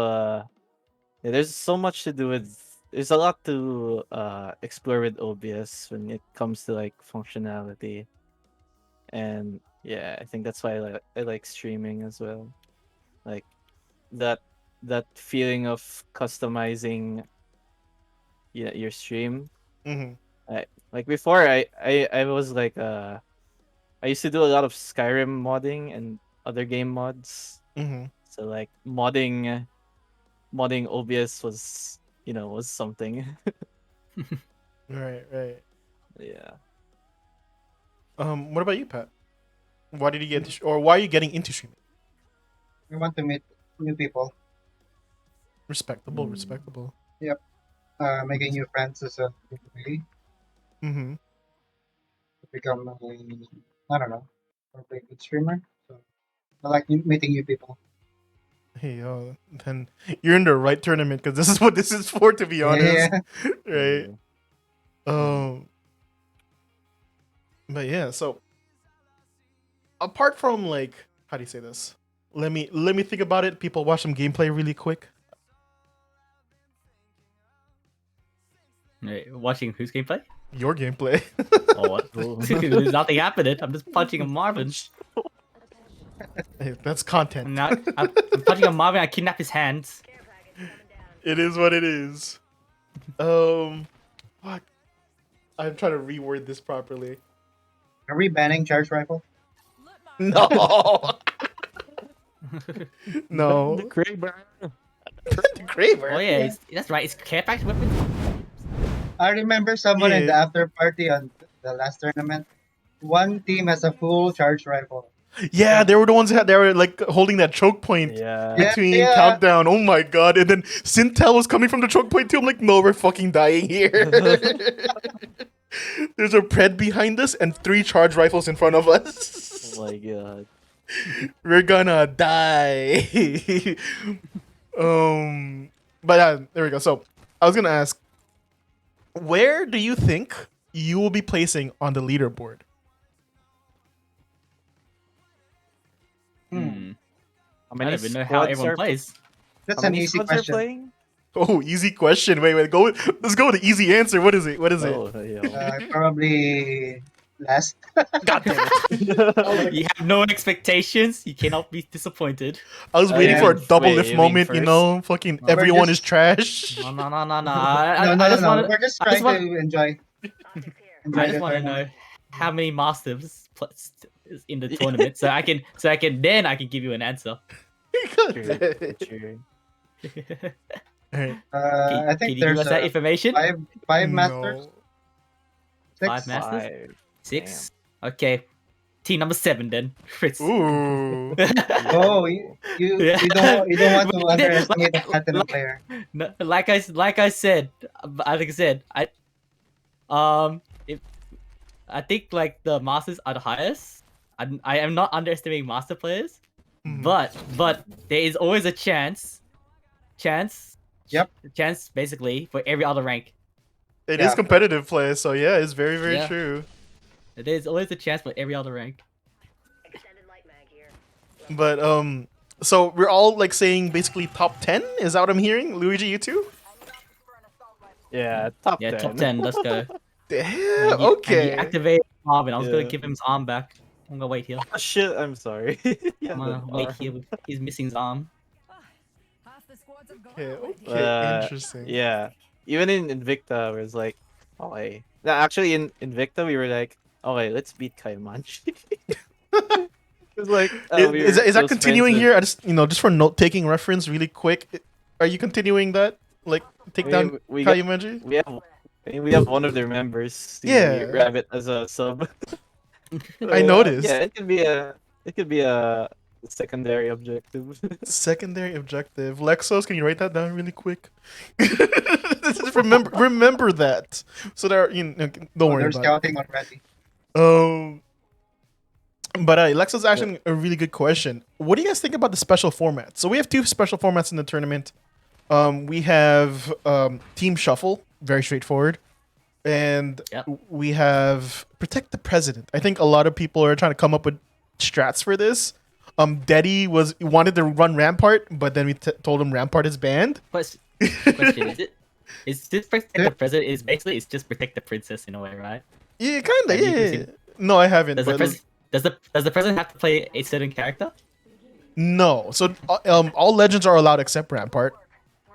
yeah, there's so much to do with there's a lot to explore with OBS when it comes to like functionality. And yeah, I think that's why I like streaming as well. Like that that feeling of customizing your stream. Mhm. Like before I was like I used to do a lot of Skyrim modding and other game mods. Mhm. So like modding OBS was something. Right. Right. Yeah. What about you, Pat? Why did you get into, or why are you getting into streaming? We want to meet new people. Respectable. Mm. Respectable. Making new friends is a good way Mhm. to become I don't know, a good streamer. So I like meeting new people. Hey, then you're in the right tournament because this is what this is for. To be honest, Yeah. right? Yeah. Um. But yeah, so apart from like, how do you say this? Let me think about it. People watch some gameplay really quick. Wait, watching whose gameplay? Your gameplay. Oh, what? Cool. There's nothing happening. I'm just punching a Marvin. Hey, that's I'm content. not. I'm punching a Marvin. I kidnap his hands. It is what it is. Fuck. I'm trying to reword this properly. Are we banning charge rifle? No. No. The Kraber. The Kraber. Oh yeah, that's right. It's care packed weapon. I remember someone in the Yeah. after party on the last tournament one team has a full charge rifle. Yeah, they were the ones that they were like holding that choke point Yeah. Yeah. between countdown. Oh my god! And then Sintel was coming from the choke point too. I'm like, no, we're fucking dying here. There's a pred behind us and 3 charge rifles in front of us. Oh my god. We're gonna die. But there we go. So I was gonna ask, where do you think you will be placing on the leaderboard? Hmm. How I many don't even know how squads everyone are- plays. That's how an many easy squads are question. playing? Oh, easy question. Wait, go. Let's go with the easy answer. What is it? What is it? Oh, yeah. Probably last. God damn it! You have no expectations. You cannot be disappointed. I was Oh, waiting yeah. for a double Wait, lift you mean moment. You first? know, fucking No. everyone We're is trash. No. I No, just want We're just I trying just want- to enjoy. I just want to know how many masters is in the tournament, so I can give you an answer. God True, damn it. true. Alright. I Can think you give there's us that information? five masters. No. 6. 5 masters? 5. 6. Okay, team number 7 then. Fritz. Ooh. Oh, you Yeah. don't want to But- underestimate the like- platinum like- player. No, like I said, if I think like the masters are the highest. I am not underestimating master players, Mhm. but there is always a chance Yep. basically for every other rank. It Yeah. is competitive play, so yeah, it's very, very Yeah. true. There's always a chance for every other rank. But so we're all like saying basically top 10. Is that what I'm hearing? Luigi, you too? Yeah, top Yeah, 10. top 10. Let's go. Damn. And he Okay. activated arm, and I was gonna Yeah. give him his arm back. I'm gonna wait here. Oh, shit, I'm sorry. Yeah, I'm gonna the wait arm. here. He's missing his arm. Okay. Uh, Interesting. Yeah. Even in Invicta, where it's like, okay. No, actually, in Invicta, we were like, okay, let's beat Kaimanchi. It was like, Is that close continuing friends here? I just just for note taking reference, really quick. Are you continuing that? Like take with- down we got- Kayumanji? we have one of their members, the Yeah. Rabbit, as a sub. I noticed. Yeah, it could be a secondary objective. Secondary objective. Lexos, can you write that down really quick? Just remember that. So there, don't worry They're about it. scouting already. But Lexos asking a really good question. What do you guys think about the special formats? So we have 2 special formats in the tournament. We have Team Shuffle, very straightforward, and Yep. we have Protect the President. I think a lot of people are trying to come up with strats for this. Deddy wanted to run Rampart, but then we told him Rampart is banned. Question: Is this protect the president? Is basically it's just protect the princess in a way, right? Yeah, kind of. Have you Yeah. seen- No, I haven't. Does the but does the president have to play a certain character? no. So all legends are allowed except Rampart.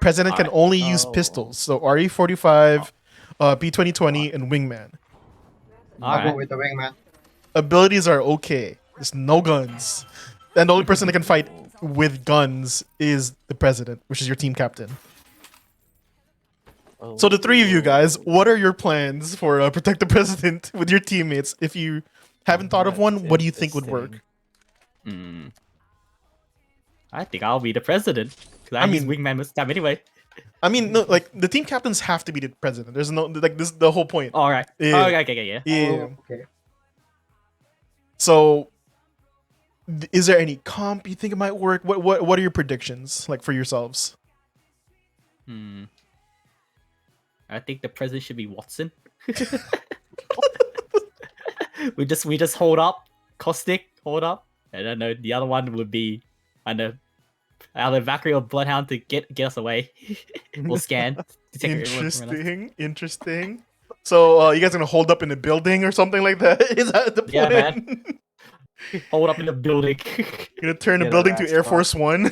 President can Alright. only use Oh. pistols. So RE45, P2020, and Wingman. I'll Alright. go with the wingman. Abilities are okay. Just no guns. And the only person that can fight with guns is the president, which is your team captain. So the 3 of you guys, what are your plans for Protect the President with your teammates? If you haven't thought of one, what do you think would work? Hmm. I think I'll be the president. Cause I I use mean- wingman most of the time anyway. I mean, no, like the team captains have to be the president. There's no like this is the whole point. All right. Yeah. Okay. Yeah. Yeah. Oh, okay. So, is there any comp you think it might work? What are your predictions like for yourselves? Hmm. I think the president should be Watson. we just hold up, Caustic, hold up. I don't know. The other one would be either Valkyrie or Bloodhound to get us away. We'll scan. to take everyone from us. Interesting. So, you guys gonna hold up in the building or something like that? Is that the plan? Yeah, man. Hold up in the building. You're gonna turn the Get a building to last Air spot. Force One.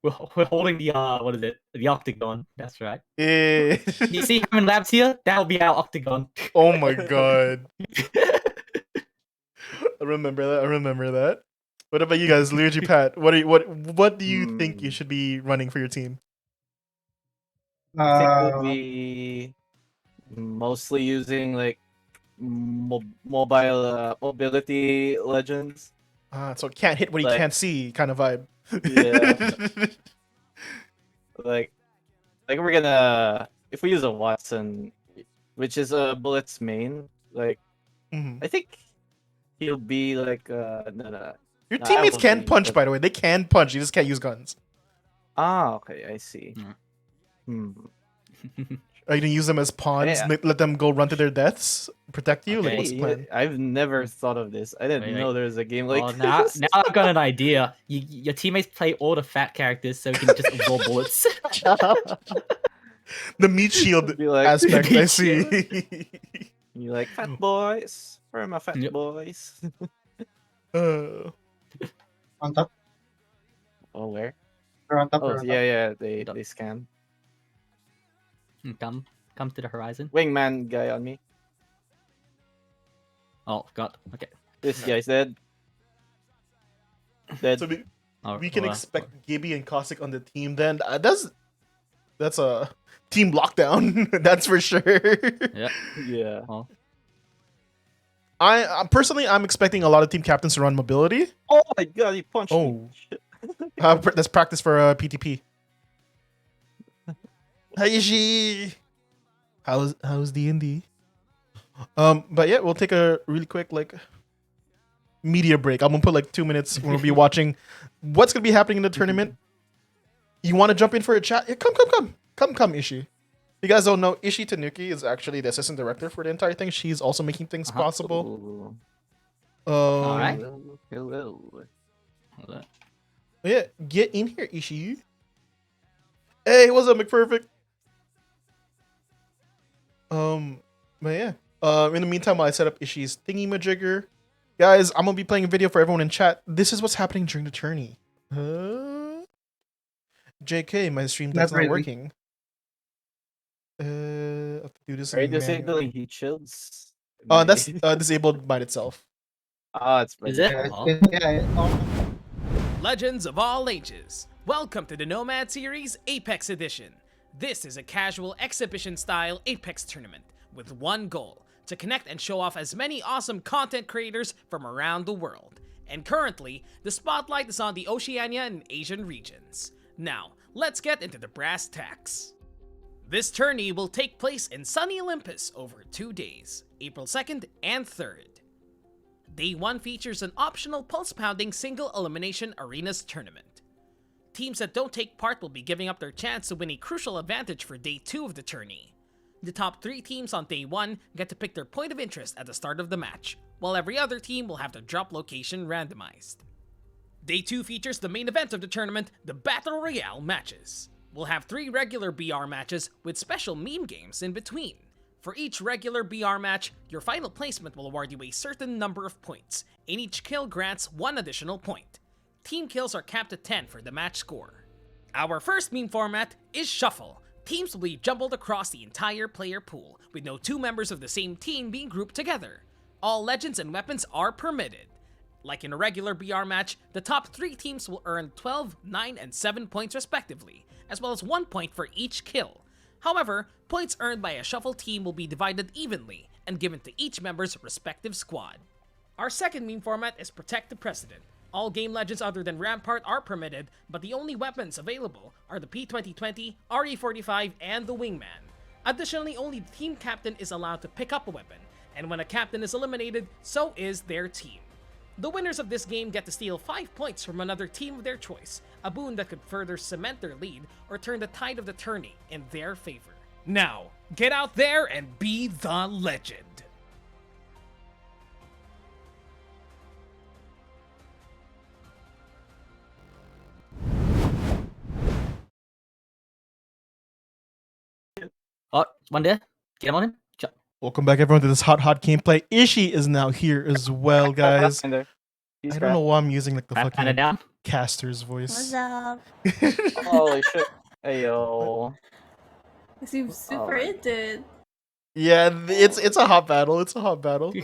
We're holding the what is it? The octagon. That's right. Yeah. You see how many labs here? That'll be our octagon. Oh my god. I remember that. What about you guys, Luigi, Pat? What do you think you should be running for your team? I think it would be mostly using like mobile mobility legends. So can't hit what he Like- can't see kind of vibe. Yeah. like we're gonna, if we use a Watson, which is a Bullet's main, like Mhm. I think he'll be like no. Your No, I teammates won't can be, punch, but- by the way. They can punch. You just can't use guns. Ah, okay, I see. Hmm. Are you gonna use them as pawns? Yeah. Let them go run to their deaths, protect you? Like, Okay. what's the plan? I've never thought of this. I didn't Wait, know wait. there was a game like Oh, now this. I've got an idea. Your teammates play all the fat characters so you can just absorb bullets. The meat shield Be like- aspect. I Meat see. You like fat boys? Where are my fat Yep. boys? On top. Oh, where? Or on top. Oh, Or on yeah, top. they scan. Come to the horizon. Wingman guy on me. Oh God. Okay. This guy's dead. Dead. So Oh, we can well, expect Gibby and Cossack on the team then. That's a team lockdown. That's for sure. Yeah. Yeah. Oh. I personally, I'm expecting a lot of team captains to run mobility. Oh my god, he punched Oh. me. Shit. That's practice for PTP. Hi Ishi. How's D&D? But yeah, we'll take a really quick media break. I'm gonna put 2 minutes. We'll be watching what's gonna be happening in the tournament. You want to jump in for a chat? Yeah, come, Ishi. You guys don't know, Ishi Tanuki is actually the assistant director for the entire thing. She's also making things possible. Ooh. Alright. Hello. Hold on. Yeah, get in here, Ishi. Hey, what's up, McPerfect? But yeah. In the meantime, while I set up Ishi's thingy-majigger, guys, I'm gonna be playing a video for everyone in chat. This is what's happening during the tourney. JK, my stream deck's Not not really. working. I have to do this. Are you manually. disabling heat shields? That's disabled by itself. Ah, it's Is it? Yeah, Oh. oh, Legends of all ages. Welcome to the Nomad Series Apex Edition. This is a casual exhibition-style Apex tournament with one goal: to connect and show off as many awesome content creators from around the world. And currently, the spotlight is on the Oceania and Asian regions. Now, let's get into the brass tacks. This tourney will take place in sunny Olympus over 2 days, April 2nd and 3rd. Day 1 features an optional pulse-pounding single elimination arenas tournament. Teams that don't take part will be giving up their chance to win a crucial advantage for Day 2 of the tourney. The top 3 teams on Day 1 get to pick their point of interest at the start of the match, while every other team will have their drop location randomized. Day 2 features the main event of the tournament, the Battle Royale matches. We'll have 3 regular BR matches with special meme games in between. For each regular BR match, your final placement will award you a certain number of points, and each kill grants 1 additional point. Team kills are capped at 10 for the match score. Our first meme format is Shuffle. Teams will be jumbled across the entire player pool, with no 2 members of the same team being grouped together. All legends and weapons are permitted. Like in a regular BR match, the top 3 teams will earn 12, 9, and 7 points respectively, as well as 1 point for each kill. However, points earned by a Shuffle team will be divided evenly and given to each member's respective squad. Our second meme format is Protect the President. All game legends other than Rampart are permitted, but the only weapons available are the P2020, RE45, and the Wingman. Additionally, only the team captain is allowed to pick up a weapon, and when a captain is eliminated, so is their team. The winners of this game get to steal 5 points from another team of their choice, a boon that could further cement their lead or turn the tide of the tourney in their favor. Now, get out there and be the legend. Oh, one there. Get him on him. Welcome back, everyone, to this hot gameplay. Ishi is now here as well, guys. And there. I don't know why I'm using the Kinda fucking down. caster's voice. What's up? Holy shit. Ayo. You seem super into it. Yeah, it's a hot battle. It's a hot battle.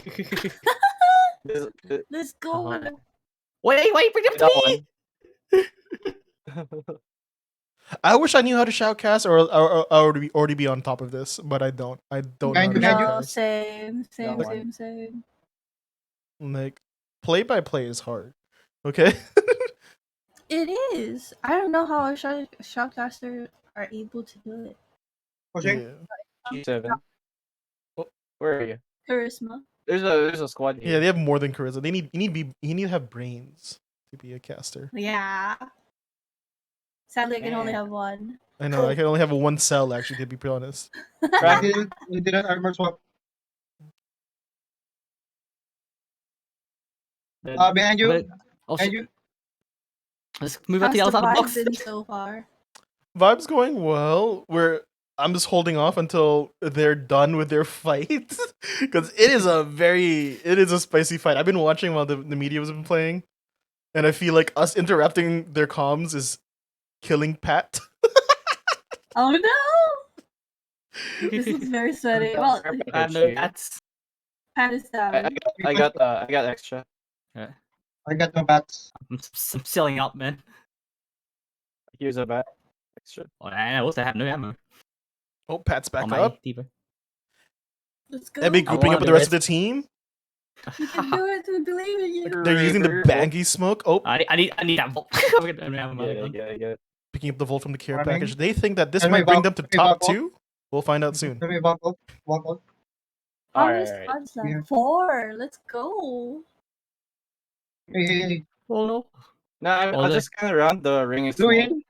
Let's go. Wait, bring him to me! That one. I wish I knew how to shoutcast, or I would already be on top of this, but I don't. I don't know how to Behind you. No, shoutcast. same, same, No. same, same. Like play by play is hard. Okay. It is. I don't know how a shoutcaster are able to do it. Pushing. Yeah. G7. Where are you? Charisma. There's a squad here. Yeah, they have more than charisma. You need to have brains to be a caster. Yeah. Sadly, I can only Man. have one. I know. I can only have a one cell actually, to be honest. You did an armor swap. Behind you. Oh, Behind shit. you. Let's move out How's to the the outside vibe box. been so far? Vibes going well. I'm just holding off until they're done with their fight because it is a spicy fight. I've been watching while the media has been playing, and I feel like us interrupting their comms is killing Pat. Oh no! This is very sweaty. Well, That's Pat is down. I got extra. I got no bats. I'm selling out, man. Here's a bat. Extra. Oh, I also have no ammo. Oh, Pat's back on my up. Deeper. Let's go. Ebby grouping up with the rest of the team. You can do it. We believe in you. They're using the bangy smoke. Oh, I need that vault. Yeah. picking up the volt from the care Running. package. They think that this Let me might bring walk- them to let me top walk 2. We'll find out soon. Let me walk out. Walk out. How Alright, many alright. squads left? Yeah. 4. Let's go. Hey, Oh no. No, Oh, I'll the- just kind of round the ring is Louis. small.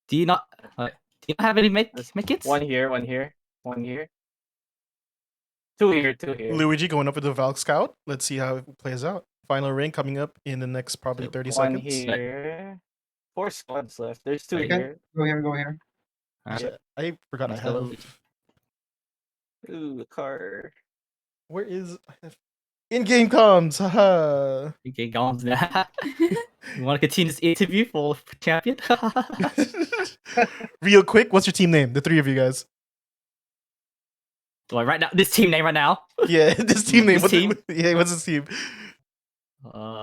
Do you not have any medkits? One here. Two here. Luigi going up with the Valk Scout. Let's see how it plays out. Final ring coming up in the next probably 30 One seconds. here. 4 squads left. There's 2 Okay. here. Go here. Go here. Alright. I forgot I Let's go, have. Luigi. Ooh, a car. Where is in-game comms? Haha. Okay, go on now. You want to continue this interview for champion? Real quick, what's your team name? The 3 of you guys. Do I write down this team name right now? Yeah, this team name. This team? Yeah, what's this team?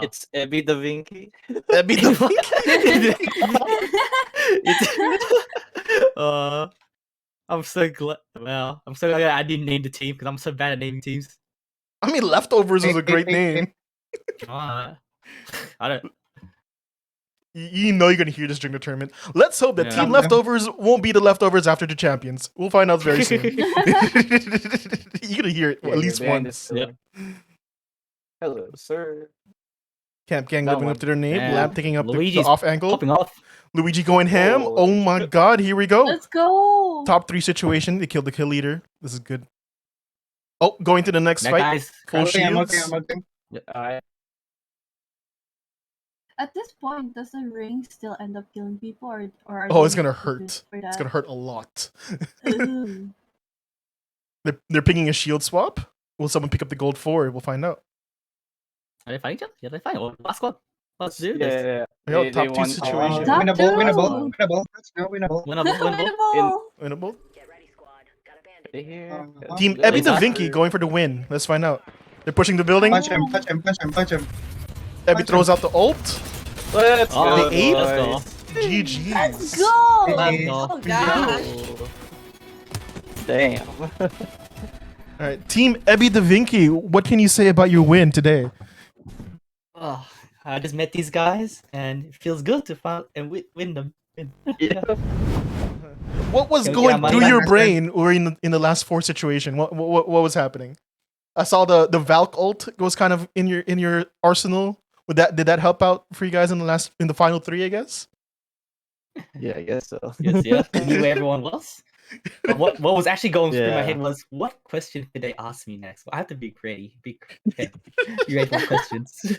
It's ebinewin. That'd be the I'm so glad. Well, I'm so glad I didn't name the team because I'm so bad at naming teams. I mean, Leftovers was a great name. I don't. You know you're gonna hear this during the tournament. Let's hope that Yeah. Team Leftovers won't be the Leftovers after the champions. We'll find out very soon. You're gonna hear it at least once. Yep. Hello, sir. Camp Gang That living one. up to their name. Man, Lab taking up the Luigi's off angle. Popping off. Luigi going ham. Oh. Oh my god, here we go. Let's go. Top 3 situation. They killed the kill leader. This is good. Oh, going to the next That fight. guy's Full Okay, I'm shields. okay. At this point, does the ring still end up killing people, or are Oh, they it's gonna making hurt. this for It's that? gonna hurt a lot. Ooh. They're picking a shield swap. Will someone pick up the gold 4? We'll find out. Are they fighting each other? Yeah, they're fighting. Well, last one. Let's do this. Yeah. Yo, top 2 won- situation. Top Winnable. two. Winnable. Let's go. Winnable. Winnable. Winnable. Right here. Team Yeah, Ebby it's not- Vinci going for the win. Let's find out. They're pushing the building. Punch him. Punch him. Punch him. Punch him. Ebby throws out the ult. Let's Oh, go. The eight? let's go. boys. GG's. Let's go. Let's go. Oh gosh. Damn. All right, Team Ebby Da Vinci, what can you say about your win today? Oh, I just met these guys, and it feels good to find and win them. Yeah. What was Can we going get our through money your back? brain or in the last 4 situation? What was happening? I saw the Valk ult was kind of in your arsenal. Did that help out for you guys in the final 3? I guess. Yeah, I guess so. Yes, yeah. I knew where everyone was. But what was actually going through my Yeah. head was, what question could they ask me next? I have to be ready. Be ready for questions.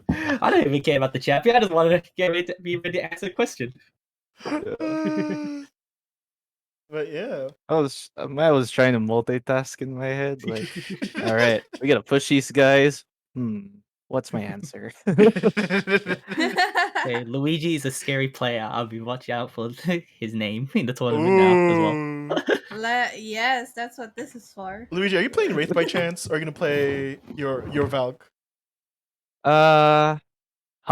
I don't even care about the champion. I just wanted to be ready to answer a question. But yeah. I was trying to multitask in my head. Like, all right, we gotta push these guys. What's my answer? Hey, Luigi is a scary player. I'll be watching out for his name in the tournament now as well. Ooh. Yes, that's what this is for. Luigi, are you playing Wraith by chance? Or are you gonna play your Valk? How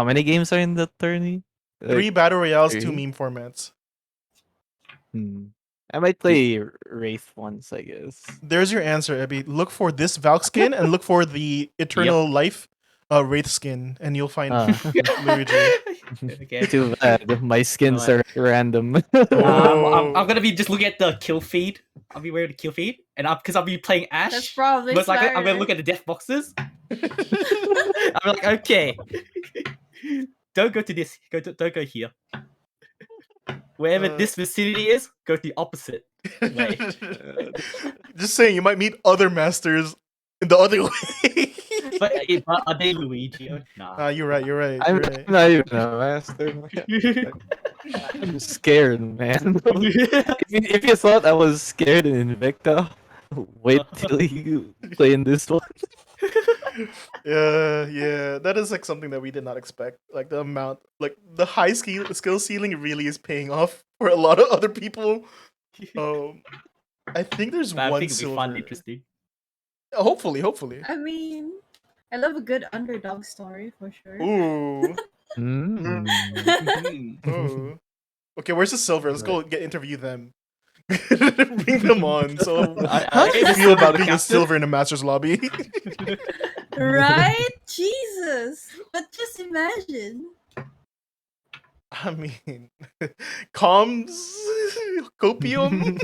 many games are in the tourney? 3 battle royales, 2 three? meme formats. I might play Wraith once, I guess. There's your answer, Abby. Look for this Valk skin and look for the Eternal Life Wraith skin, and you'll find Luigi. Okay. Too bad. My skins are random. I'm gonna be just looking at the kill feed. I'll be wearing the kill feed, and because I'll be playing Ash. That's probably But like, I'm smarter. gonna look at the death boxes. I'm like, okay, don't go to this. Don't go here. Wherever this vicinity is, go to the opposite way. Just saying, you might meet other masters in the other way. But are they Luigi? Nah. You're right. You're right. I'm You're right. not even a master. I'm scared, man. If you thought I was scared in Invicta, wait till you play in this one. Yeah, that is like something that we did not expect. Like the amount, like the high skill ceiling really is paying off for a lot of other people. I think there's But I one think it'll be fun, silver. interesting. Hopefully. I mean, I love a good underdog story for sure. Ooh. Mm. Ooh. Okay, where's the silver? Let's go interview them. Bring them on. So, how do you feel about being a silver in a master's lobby? Right? Jesus. But just imagine. I mean, comms, copium.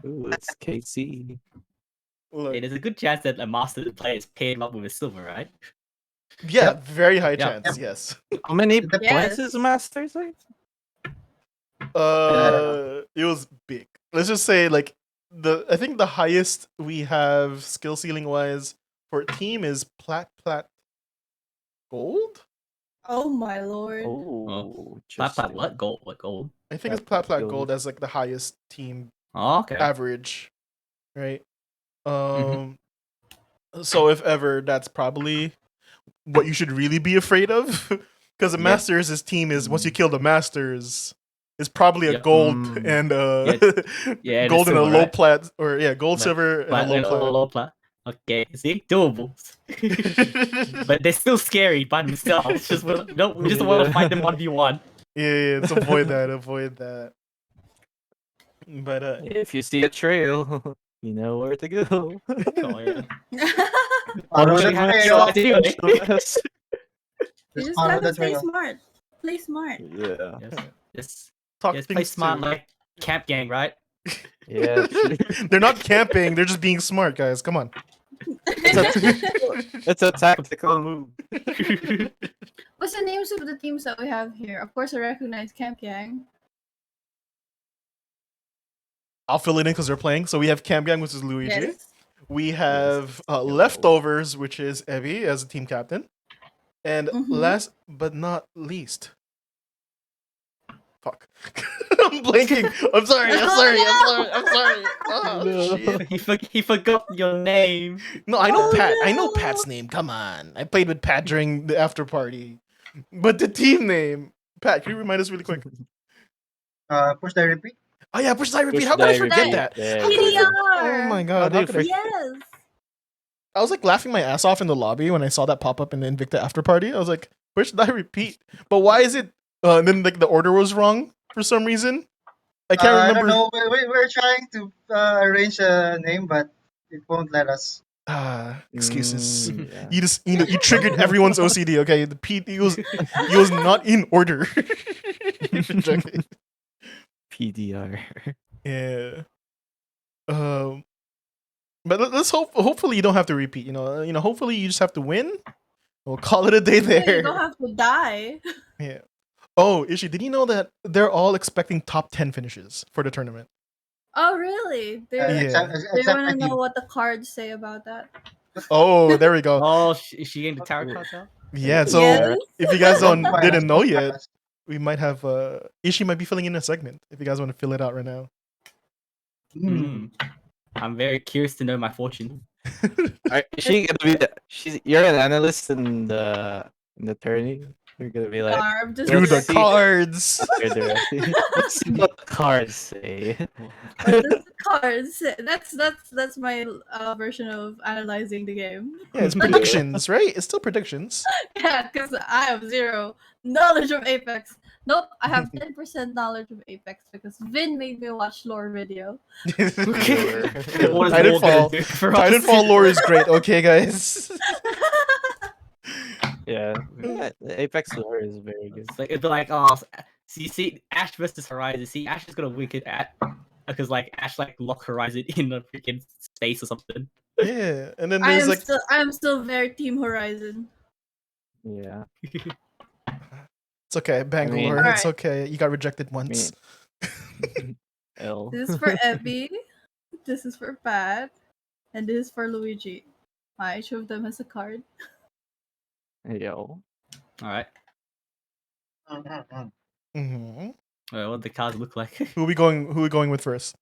Ooh, it's KC. Look, Hey, there's a good chance that a master player is paired up with a silver, right? yeah, very high Yep. chance. Yes. How many Yes. points is Masters like? It was big. Let's just say like I think the highest we have skill ceiling wise for a team is plat gold. Oh my lord. Oh, Plat, what gold? What gold? I think it's Plat plat gold. gold as like the highest team Oh, okay. average, right? So if ever, that's probably what you should really be afraid of, because the Masters' team is once you kill the Masters, is probably a Yep. gold and Yeah, gold and a silver, low right? plat, or gold, But- silver, and Plat, a low low plat. Okay, see, doable. plat. But they're still scary by themselves. We just want to fight them 1v1. Yeah, let's avoid that. But If you see a trail, you know where to go. So, yeah. Follow Actually, the have trail. no idea. You just follow gotta the stay trail. smart. Play smart. Yeah. Just talk play things smart through. like Camp Gang, right? Yeah. They're not camping. They're just being smart, guys. Come on. It's a tactical move. What's the names of the teams that we have here? Of course, I recognize Camp Gang. I'll fill it in because they're playing. So we have Cam Gang, which is Luigi. Yes. We have Leftovers, which is Evie as a team captain. And last but not least, fuck, I'm blanking. I'm sorry. Oh, shit. He forgot your name. No, I know Pat. I know Pat's name. Come on, I played with Pat during the after party. But the team name, Pat, can you remind us really quick? Push the repeat. Oh yeah, push die repeat. Push How could I die, forget repeat. that? Yeah. PDR. Oh my god, How how do could you I? Yes. I was like laughing my ass off in the lobby when I saw that pop up in the Invicta after party. I was like, push die repeat. But why is it? And then like the order was wrong for some reason. I can't I remember. don't know. We're trying to arrange a name, but it won't let us. Excuses. Yeah. You just you triggered everyone's OCD. Okay, the Pete he was not in order. Joking. PDR. Yeah. But let's hope. Hopefully, you don't have to repeat. Hopefully, you just have to win. We'll call it a day You there. don't have to die. Yeah. Oh, Ishi, did you know that they're all expecting top 10 finishes for the tournament? Oh, really? They, Yeah. Except they want like to know you. what the cards say about that. Oh, there we go. Oh, is she getting the tarot cards out? Yeah. So Yes. if you guys Don't fight us, didn't know don't fight yet, us. we might have Ishi might be filling in a segment if you guys want to fill it out right now. I'm very curious to know my fortune. Is she gonna be? You're an analyst in the tourney. You're gonna be like, Garb, just Through the see- cards. let's see what the cards say. What does the cards say? That's my version of analyzing the game. Yeah, it's predictions, right? It's still predictions. Yeah, because I have zero knowledge of Apex. Nope, I have 10% knowledge of Apex because Vin made me watch lore video. What is War gonna Titanfall. do for us? Titanfall lore is great. Okay, guys. Yeah, the Apex lore is very good. It's like it'd be like, oh, see, Ash versus Horizon. See, Ash is gonna win it at because like Ash like lock Horizon in a freaking space or something. Yeah, and then there's like I am still very Team Horizon. Yeah. it's okay, Bangalore. mean- It's okay. You got rejected once. L. This is for Ebby, this is for Pat, and this is for Luigi. Each of them has a card. Yo. All right. hmm Well, what the cards look like? Who we going with first?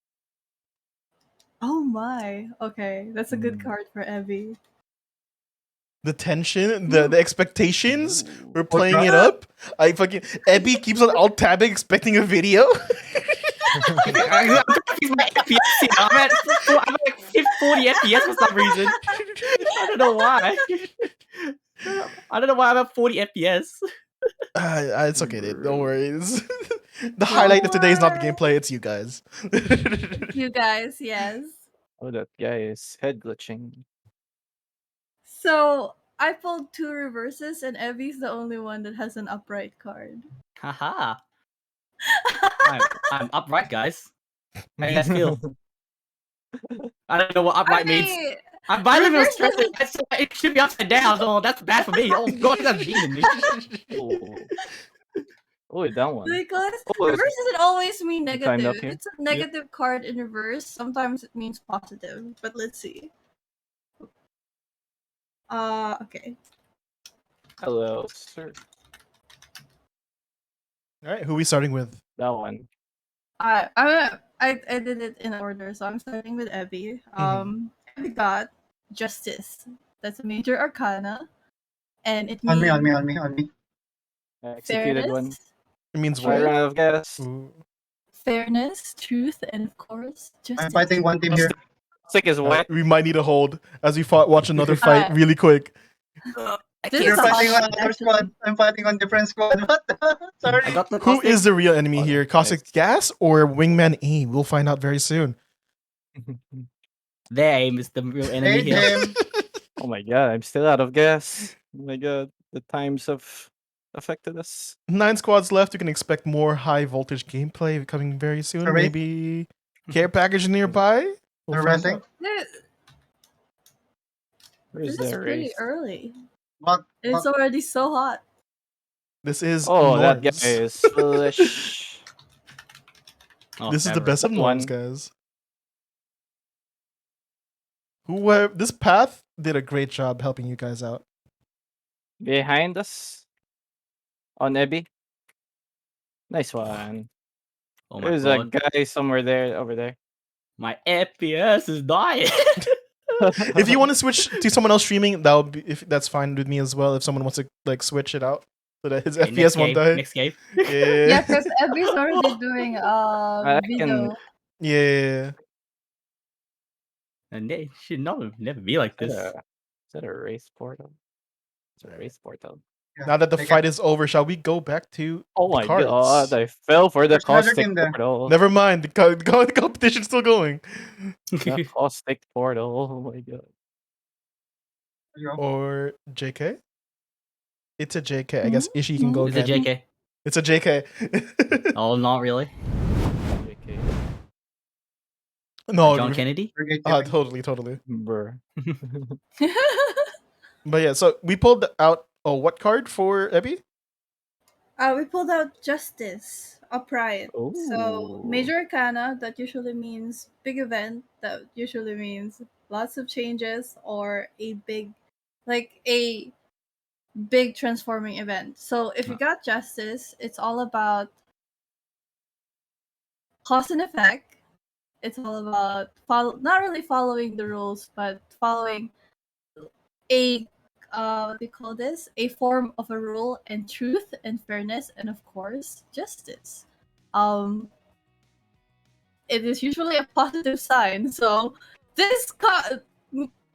Oh my. Okay, that's a good Mm. card for Ebby. The tension, the expectations. Ooh. We're playing it up. I fucking Ebby keeps on alt tabbing, expecting a video. I'm my FPS here. I'm at like 40 FPS for some reason. I don't know why. I don't know why I'm at 40 FPS. It's okay, dude. Don't worry. The highlight of today is not the gameplay; it's you guys. You guys, yes. Oh, that guy is head glitching. So I pulled 2 reverses, and Evie's the only one that has an upright card. Haha. I'm upright, guys. How do you guys feel? I don't know what upright means. I'm bilingual reverse Australian. So it should be upside down. Oh, that's bad for me. Oh god, that's mean to me. Oh. Oh, that one. Because Oh, reverse doesn't always mean Kind negative. of If here. it's a negative card in reverse, sometimes it means positive. But let's see. Okay. Hello, sir. All right, who are we starting with? That one. I did it in order, so I'm starting with Evie. Evie got Justice. That's a major arcana, and it On means me. I executed one. fairness, It means So I what? ran out of gas. Ooh. fairness, truth, and of course justice. I'm fighting one team here. Stick is All right, wet. we might need to hold as we watch another fight Alright. really quick. I This can't You're is a see fighting hot on one, another squad. I'm fighting on different squad. What? Sorry. I got the Who caustic. is the real enemy Oh, here? nice. Caustic Gas or Wingman Aim? We'll find out very soon. Their aim is the real enemy Hate here. him. Oh my god, I'm still out of gas. Oh my god, the times have affected us. 9 squads left. You can expect more high voltage gameplay coming very soon. Sorry? Maybe care package nearby. They're find resting. out. Where's This is the pretty race? early. But It's already so hot. This is Oh, that norms. guy is foolish. Oh, This is the never. best of That norms, one. guys. This path did a great job helping you guys out. Behind us. On Ebby. Nice one. Oh my There's a god. guy somewhere there, over there. My FPS is dying. If you want to switch to someone else streaming, that would be that's fine with me as well. If someone wants to like switch it out so that his Okay, FPS won't die. Next game. Yeah. Yeah, because Evie's already doing I video. can- Yeah. And they should never be like Is this. that a race portal? It's a race portal. yeah, Now that the they fight can- is over, shall we go back to Oh the my cards? god, I fell for the There's another caustic team there. portal. Never mind, the competition's still going. The caustic portal. Oh my god. you know, Or JK? It's a JK. I guess Ishi can go It's a again. JK. It's a JK. Oh, not really. Okay. No, John Kennedy. brigade teaming. totally. Brr. But yeah, so we pulled out what card for Ebby? We pulled out Justice, upright. So Ooh. major arcana, that usually means big event, that usually means lots of changes or a big transforming event. So if you got Justice, it's all about cause and effect. It's all about not really following the rules, but following a what do you call this? A form of a rule and truth and fairness and of course justice. It is usually a positive sign. So this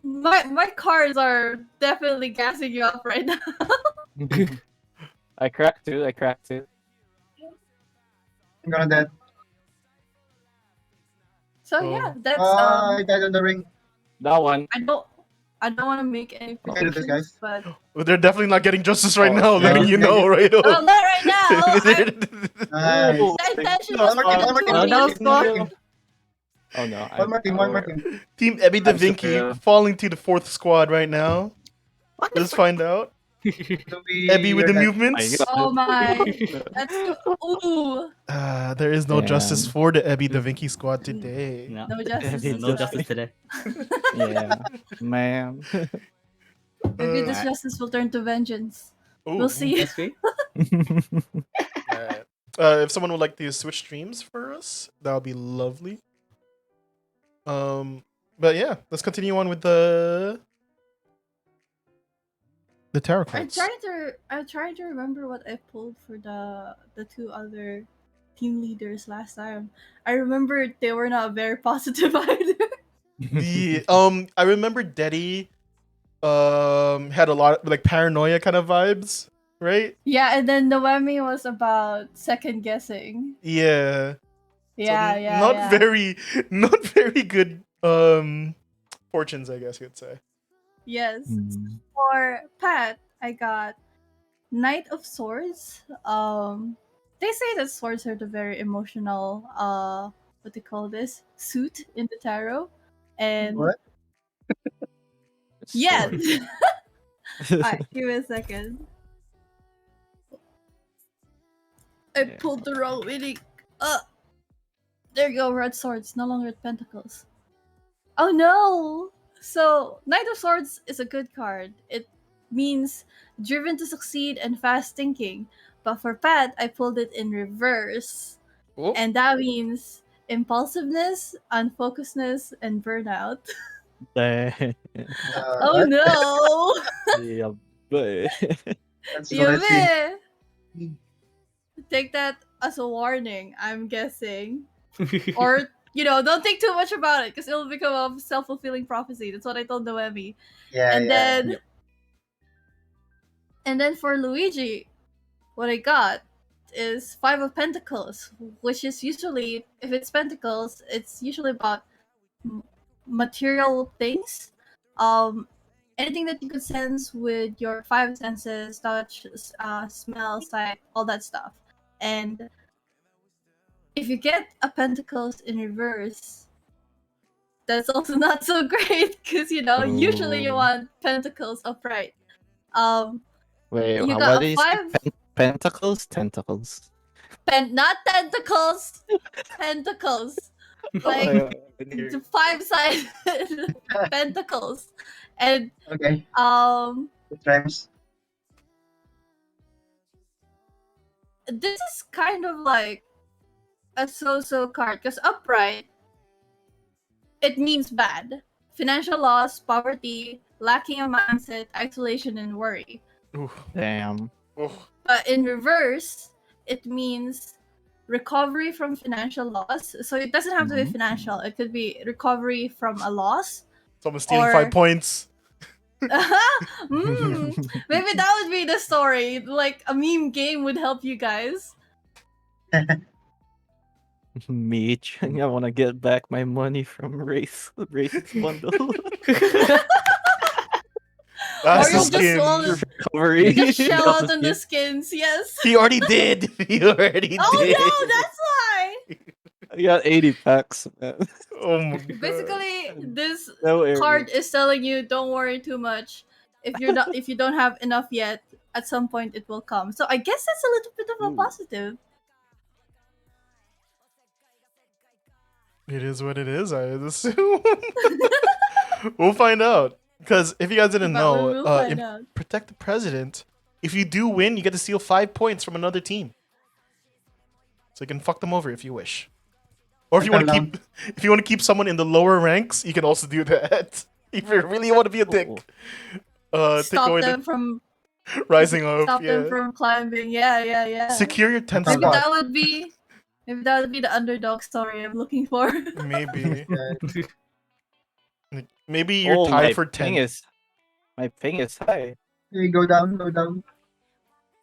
my cards are definitely gassing you up right now. I cracked two. I'm gonna that. So Oh. yeah, that's I died on the ring. That one. I don't want to make any I can do this, predictions, guys. but Well, they're definitely not getting justice right Oh, now. yeah. Letting you Yeah. know, right? well, not right now. Nice. Ooh, The intention No, was one for more the team, one two more of team, you one to more score. team. Oh no. One more team, one more team. Team Ebby I'm DaVinci sorry. falling to the 4th squad right now. Let's find out. Ebby with the My movements. God. Oh my, that's ooh, There is no justice Damn. for the Ebby DaVinci squad today. No, no justice. Ebby no tonight. justice today. Yeah, man. Maybe this Uh, justice will turn to vengeance. ooh, We'll see. That's great. alright. If someone would like to switch streams for us, that would be lovely. But yeah, let's continue on with the tarot cards. I'm trying to remember what I pulled for the two other team leaders last time. I remember they were not very positive either. I remember Deddy had a lot of like paranoia kind of vibes, right? Yeah, and then Noemi was about second guessing. Yeah. Yeah, So yeah, not yeah. not very good fortunes, I guess you'd say. Yes. Mm. For Pat, I got Knight of Swords. They say that swords are the very emotional what they call this suit in the tarot, and What? yeah. Sword. Alright, give me a second. I Yeah. pulled the wrong reading. There you go, red swords, no longer pentacles. Oh no! So, Knight of Swords is a good card. It means driven to succeed and fast thinking. But for Pat, I pulled it in reverse. Oh, And that means impulsiveness, unfocusedness, and burnout. Damn. Oh What? no! Yeah, but That's what I see. Yume! Take that as a warning, I'm guessing. Or, don't think too much about it because it'll become a self fulfilling prophecy. That's what I told Noemi. Yeah, And yeah. then, and then for Luigi, what I got is Five of Pentacles, which is usually, if it's Pentacles, it's usually about material things. Anything that you could sense with your five senses, touch, smell, sight, all that stuff. And if you get a Pentacles in reverse, that's also not so great because usually you Oh. want Pentacles upright. wait, You what got do a you say? five. Pentacles? Tentacles. Not tentacles, pentacles, like the five-sided pentacles, and Okay. It rhymes. this is kind of like a so-so card because upright, it means bad, financial loss, poverty, lacking a mindset, isolation, and worry. ooh, Damn. ooh. But in reverse, it means recovery from financial loss. So it doesn't have to be Mhm. financial. It could be recovery from a loss. Someone's stealing Or- 5 points. Maybe that would be the story. Like a meme game would help you guys. Meech. I want to get back my money from Race's bundle. That's Or the you'll just all skin. Recovery. you just shell That out was on the good. skins. Yes. He already did. He already Oh did. no, that's why. I got 80 packs, man. Oh my god. Basically, this No error. card is telling you don't worry too much. If you don't have enough yet, at some point it will come. So I guess that's a little bit of a Ooh. positive. It is what it is, I assume. We'll find out. Because if you guys didn't But know, we will find out. Protect the President, if you do win, you get to steal 5 points from another team. So you can fuck them over if you wish. Or if you want to Hello. keep someone in the lower ranks, you can also do that. If you really want to be a dick. Take Stop away them from rising up. stop them Yeah. from climbing. Yeah. Secure your 10th Maybe spot. that would be the underdog story I'm looking for. Maybe. Yeah. Maybe you're Oh, tied my for ping 10th. my ping is high. Hey, go down, go down.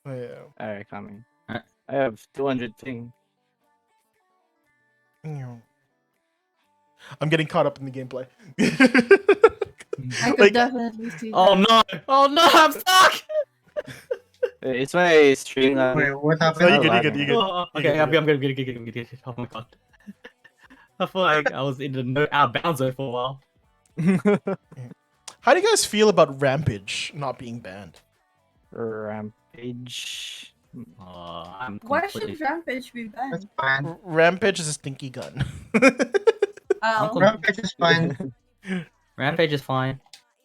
Oh, yeah. Alright, coming. Alright. I have 200 ping. I'm getting caught up in the gameplay. I could Like, definitely see Oh that. no! Oh no! I'm stuck. It's my stream Wait, lagging. what no, happened? you good, you lagging. good, you good. Oh, You okay, good, I'm you good. I'm good. Oh my god! I feel like I was in the no out of bounds zone for a while. How do you guys feel about Rampage not being banned? Rampage. I'm Why completely. should Rampage be That's banned? fine. Rampage is a stinky gun. Oh, Rampage is fine. Rampage is fine.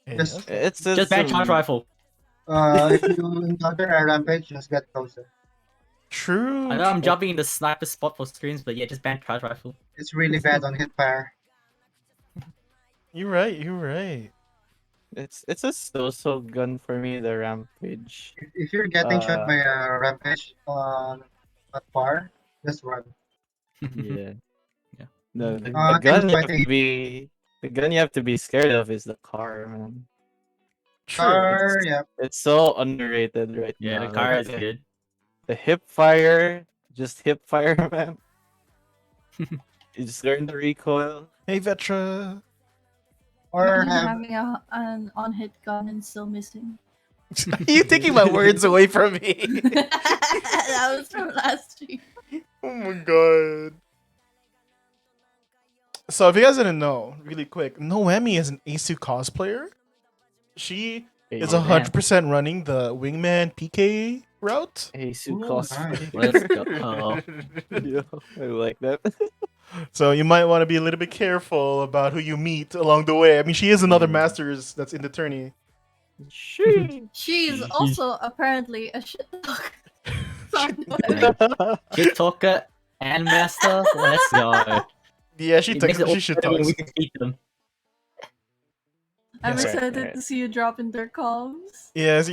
Yeah, Just- okay. It's Just ban charge rifle. If you encounter a rampage, just get closer. True. I know I'm true. jumping in the sniper spot for streams, but yeah, just ban charge rifle. It's really bad on hipfire. You're right. You're right. it's a so gun for me. The Rampage. If you're getting shot Uh, by a rampage at far, just run. Yeah. Yeah. The I think gun it's you have quite to be the gun you have to be scared of is the car, man. True. Car, yeah. It's so underrated right Yeah, now. the car like, is good. the hip fire, just hip fire, man. You just learn the recoil. Hey, Vetra. Or imagine have having an on-hit gun and still missing. Are you taking my words away from me? That was from last stream. Oh my god. So if you guys didn't know, really quick, Noemi is an Asu cosplayer. She is Oh, man. 100% running the Wingman PK route. Asu Ooh, cosplay. Let's go. Yeah, I like that. So you might want to be a little bit careful about who you meet along the way. I mean, she is another Mm. Masters that's in the tourney. Sheesh. She's also apparently a shit dog. So Shit talker and master. Let's go. Yeah, she It makes it she should all talk. better when we can beat them. I'm Yes. excited Yeah. to see you drop in their comms. Yes,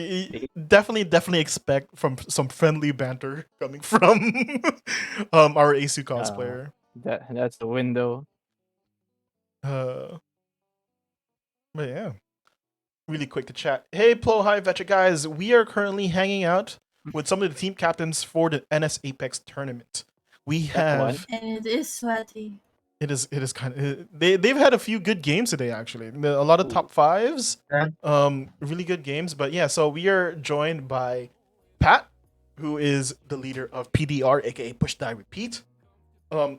definitely expect from some friendly banter coming from our Asu cosplayer. That's the window. But yeah, really quick to chat. Hey, Plo, hi, Vetra guys. We are currently hanging out with some of the team captains for the NS Apex tournament. We have And it is sweaty. it is kind of they've had a few good games today actually. A lot of top fives, Yeah. really good games. But yeah, so we are joined by Pat, who is the leader of PDR, aka Push Die Repeat.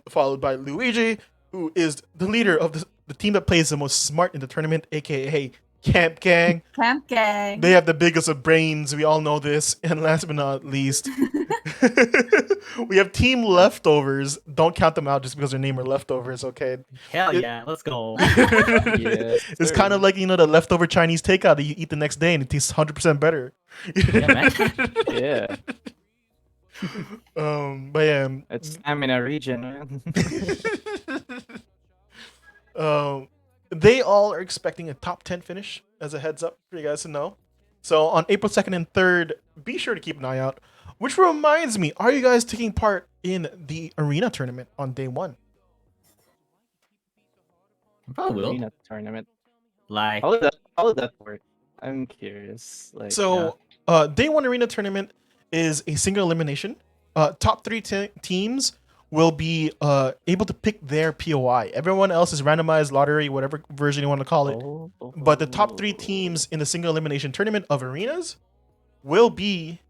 Followed by Luigi, who is the leader of the team that plays the most smart in the tournament, aka Camp Gang. Camp gang. They have the biggest of brains. We all know this. And last but not least, we have Team Leftovers. Don't count them out just because their name are Leftovers, okay? Hell yeah, let's go. Yes, It's sir. kind of like, you know, the leftover Chinese takeout that you eat the next day and it tastes 100% better. Yeah, man. Yeah, But yeah. it's stamina region, man. They all are expecting a top 10 finish as a heads up for you guys to know. So on April 2nd and 3rd, be sure to keep an eye out. Which reminds me, are you guys taking part in the arena tournament on day one? Probably will. Arena tournament. Like, How would that work? I'm curious. Like, So day one arena tournament is a single elimination. Top three teams will be able to pick their POI. Everyone else is randomized lottery, whatever version you want to call it. But the top three teams in the single elimination tournament of arenas will be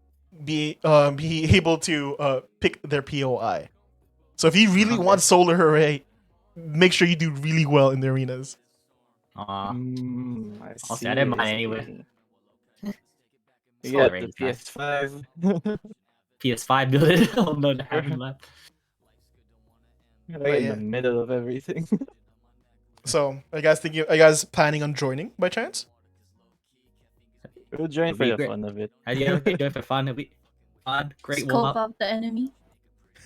able to pick their POI. So if you really want Solar Hooray, make sure you do really well in the arenas. aw, I I'll see, set in I mine anyway. see. It's You got already the nice. PS5. PS5 build it. Oh no, the having left. Right in yeah. the middle of everything. So are you guys planning on joining by chance? We'll join It'll for be the great. fun of it. Have you ever been doing for fun? It'll be fun, great warm Scope up. up the enemy.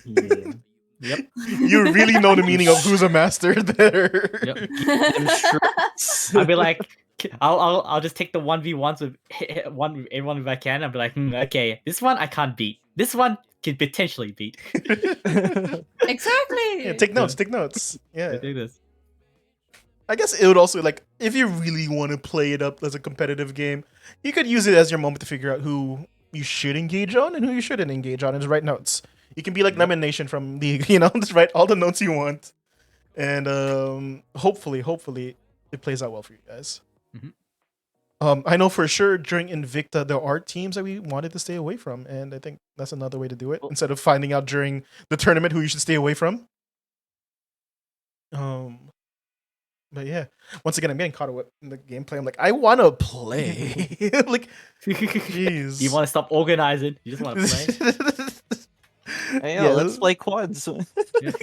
Yeah. Yep. You really know the meaning of who's a master there. Yep. I'm sure. I'll be like, I'll just take the 1v1s with with everyone if I can. I'll be like, okay, this one I can't beat. This one can potentially beat. Exactly. Yeah, take notes. Take notes. Yeah. Do this. I guess it would also, like, if you really want to play it up as a competitive game, you could use it as your moment to figure out who you should engage on and who you shouldn't engage on and just write notes. You can be like Lemon Nation from the, just write all the notes you want And hopefully it plays out well for you guys. Mhm. I know for sure during Invicta there are teams that we wanted to stay away from, and I think that's another way to do it instead of finding out during the tournament who you should stay away from. But yeah, once again, I'm getting caught up in the gameplay. I'm like, I want to play. Like, jeez. You want to stop organizing? You just want to play? Hey, Yeah. let's play quads.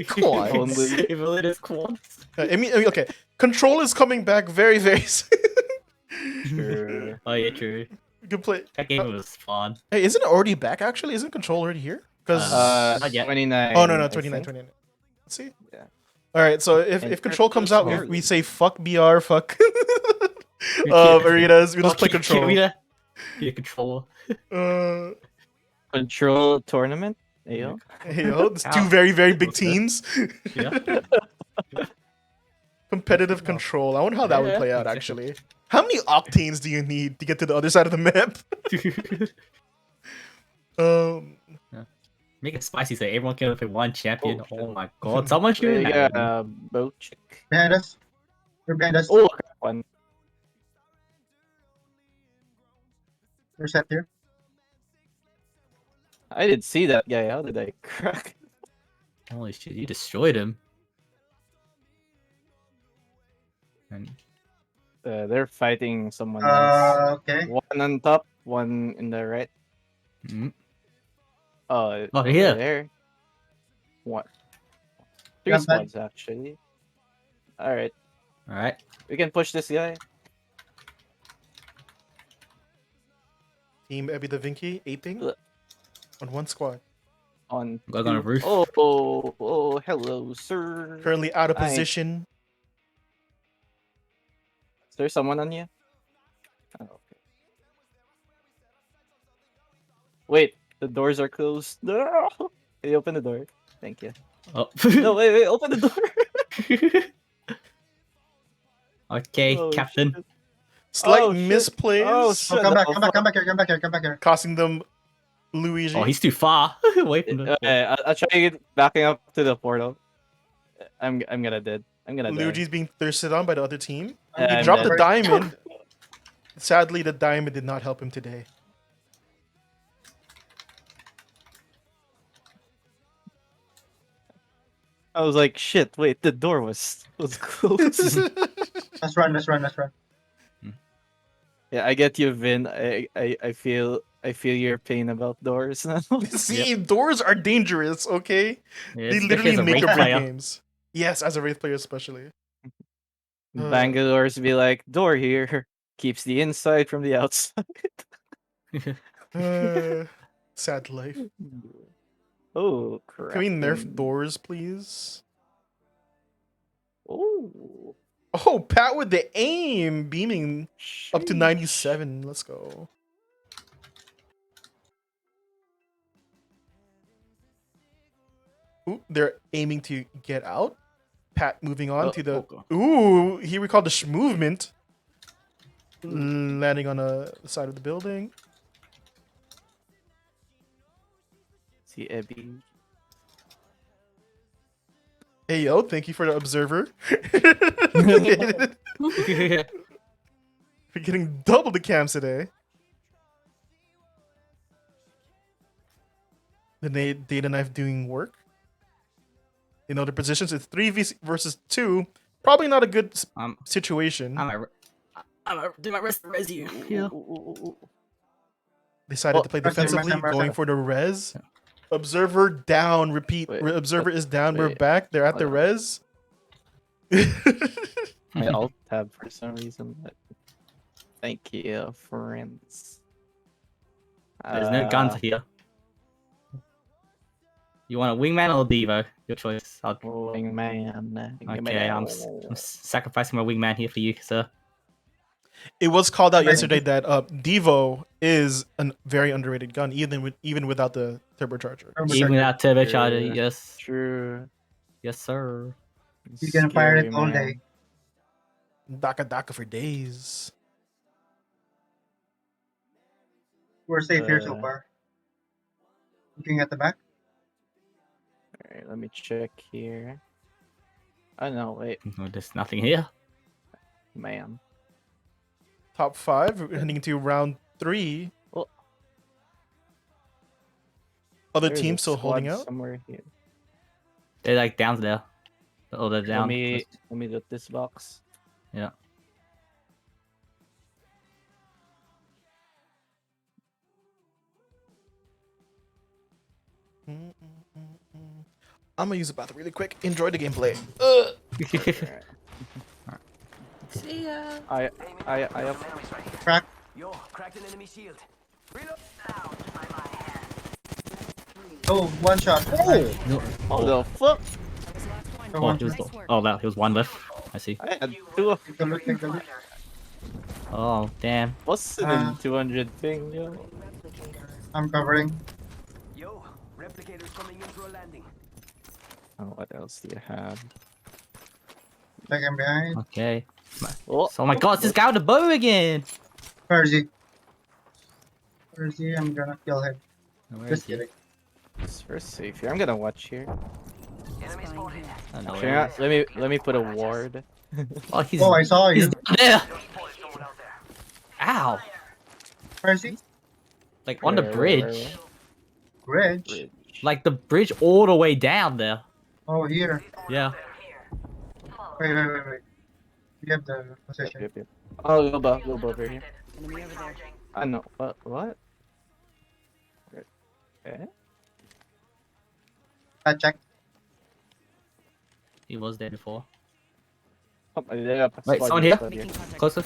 Quads. Only. If it is quads. I mean, okay. Control is coming back very, very soon. Sure. Oh yeah, true. You can play. That game was fun. Hey, isn't it already back? Actually, isn't Control already here? Because Not yet. 29. oh no, I 29, think. 29. Let's see. Yeah. All right, so if And Control comes out, early. we say fuck BR, fuck arenas. We just play Control. Be a controller. Uh, Control tournament. Ayo. hey yo, it's two Ow. very, very big What's that? teams. Yeah. Competitive Control. I wonder how that would Yeah, play out. exactly. Actually, how many octanes do you need to get to the other side of the map? Make it spicy so everyone can pick one champion. Oh, Oh, shit. my god, someone They shooting got at me. boat chick. Behind us. They're behind us. Oh, crap, one. They're set here. I didn't see that guy. How did I crack? Holy shit, you destroyed him. And They're fighting someone else. Okay. One on top, one in the right. Mhm. Oh, Oh, over here. there. What? Three Yeah, but- squads actually. All right, all right. we can push this guy. Team ebinewin aping Ugh. on one squad. On Go on a two. roof. Oh, hello, sir. Currently out of Hi. position. Is there someone on you? Oh, okay. Wait, the doors are closed. No! Can you open the door? Thank you. Oh. No, wait, open the door. Okay, Oh, Captain. shit. Slight Oh, shit. misplays, Oh, Oh, shit. come back, Oh, come back, come back here, come back here, come back here. costing them Luigi. Oh, he's too far away from the. I'll try to get backing up to the portal. I'm gonna dead. I'm gonna die. Luigi's being thirsted on by the other team. I'm He I'm dropped the dead. diamond. Sadly, the diamond did not help him today. I was like, shit. Wait, the door was closed. Let's run, let's run, let's run. Yeah, I get you, Vin. I feel your pain about doors now. See, doors are dangerous, okay? Yeah, They especially literally as a make Wraith or break player. games. Yes, as a Wraith player especially. Bangalore's be like, door here keeps the inside from the outside. Sad life. Oh, crap. Can we nerf doors, please? Oh, Oh, Pat with the aim, beaming up to sheesh. 97. Let's go. Ooh, they're aiming to get out. Pat moving on to the. Ooh, he recalled the movement. Landing on the side of the building. See Ebby. Hey yo, thank you for the observer. We're getting double the cams today. The data knife doing work. You know the positions. It's 3v versus 2. Probably not a good situation. I'm gonna do my rest res you. Yeah. Decided to play Rest him, rest defensively, him, rest going him. for the res. Observer down. Repeat. Wait, Observer is down. We're wait. back. They're at the Hold on. res. My alt tab for some reason. But thank you, friends. There's no guns here. You want a wingman or a Devo? Your choice. Wingman. Okay, I'm sacrificing my wingman here for you, sir. It was called out Right. yesterday that Devo is a very underrated gun, even without the turbocharger. Even without turbocharger, Sure. yes. True. Yes, sir. You can fire Scary, it all man. day. Daka for days. We're safe here so Uh, far. Looking at the back. Alright, let me check here. I know. Wait, No, there's nothing here. man. Top 5. We're heading into round 3. Well, Other there's a teams still holding squad out. somewhere here. They're like down there. Oh, they're down. Let me loot this box. Yeah. I'm gonna use the bathroom really quick. Enjoy the gameplay. Alright. See ya. I have Crack. Yo, cracked an enemy shield. Oh, one shot. Nice. what the fuck? So Oh, one he was, shot. that he was one left. I see. I had two. Take the loot, take the loot. Oh, damn. What's the 200 thing, yo? I'm covering. Yo, replicators coming in for a landing. Oh, what else do you have? Second behind. Okay. Oh, Oh my god, it's this guy with the bow again! Percy. Percy, I'm gonna kill him. Where Just is he? kidding. it's first safe here. I'm gonna watch here. Enemy spotted. I don't know Actually, where he is. let me put a ward. Oh, he's, Oh, I saw he's you. down there! Boy, someone out there. Ow! Percy. Like on the bridge. Bridge. Bridge. Like the bridge all the way down there. Oh, here. Yeah. Wait. You have the position. Yep. Oh, Loba over here. Enemy over there. I know. What? Eh? I check. He was there before. Oh, yeah, Wait, spot someone here, here? spot here. Closer.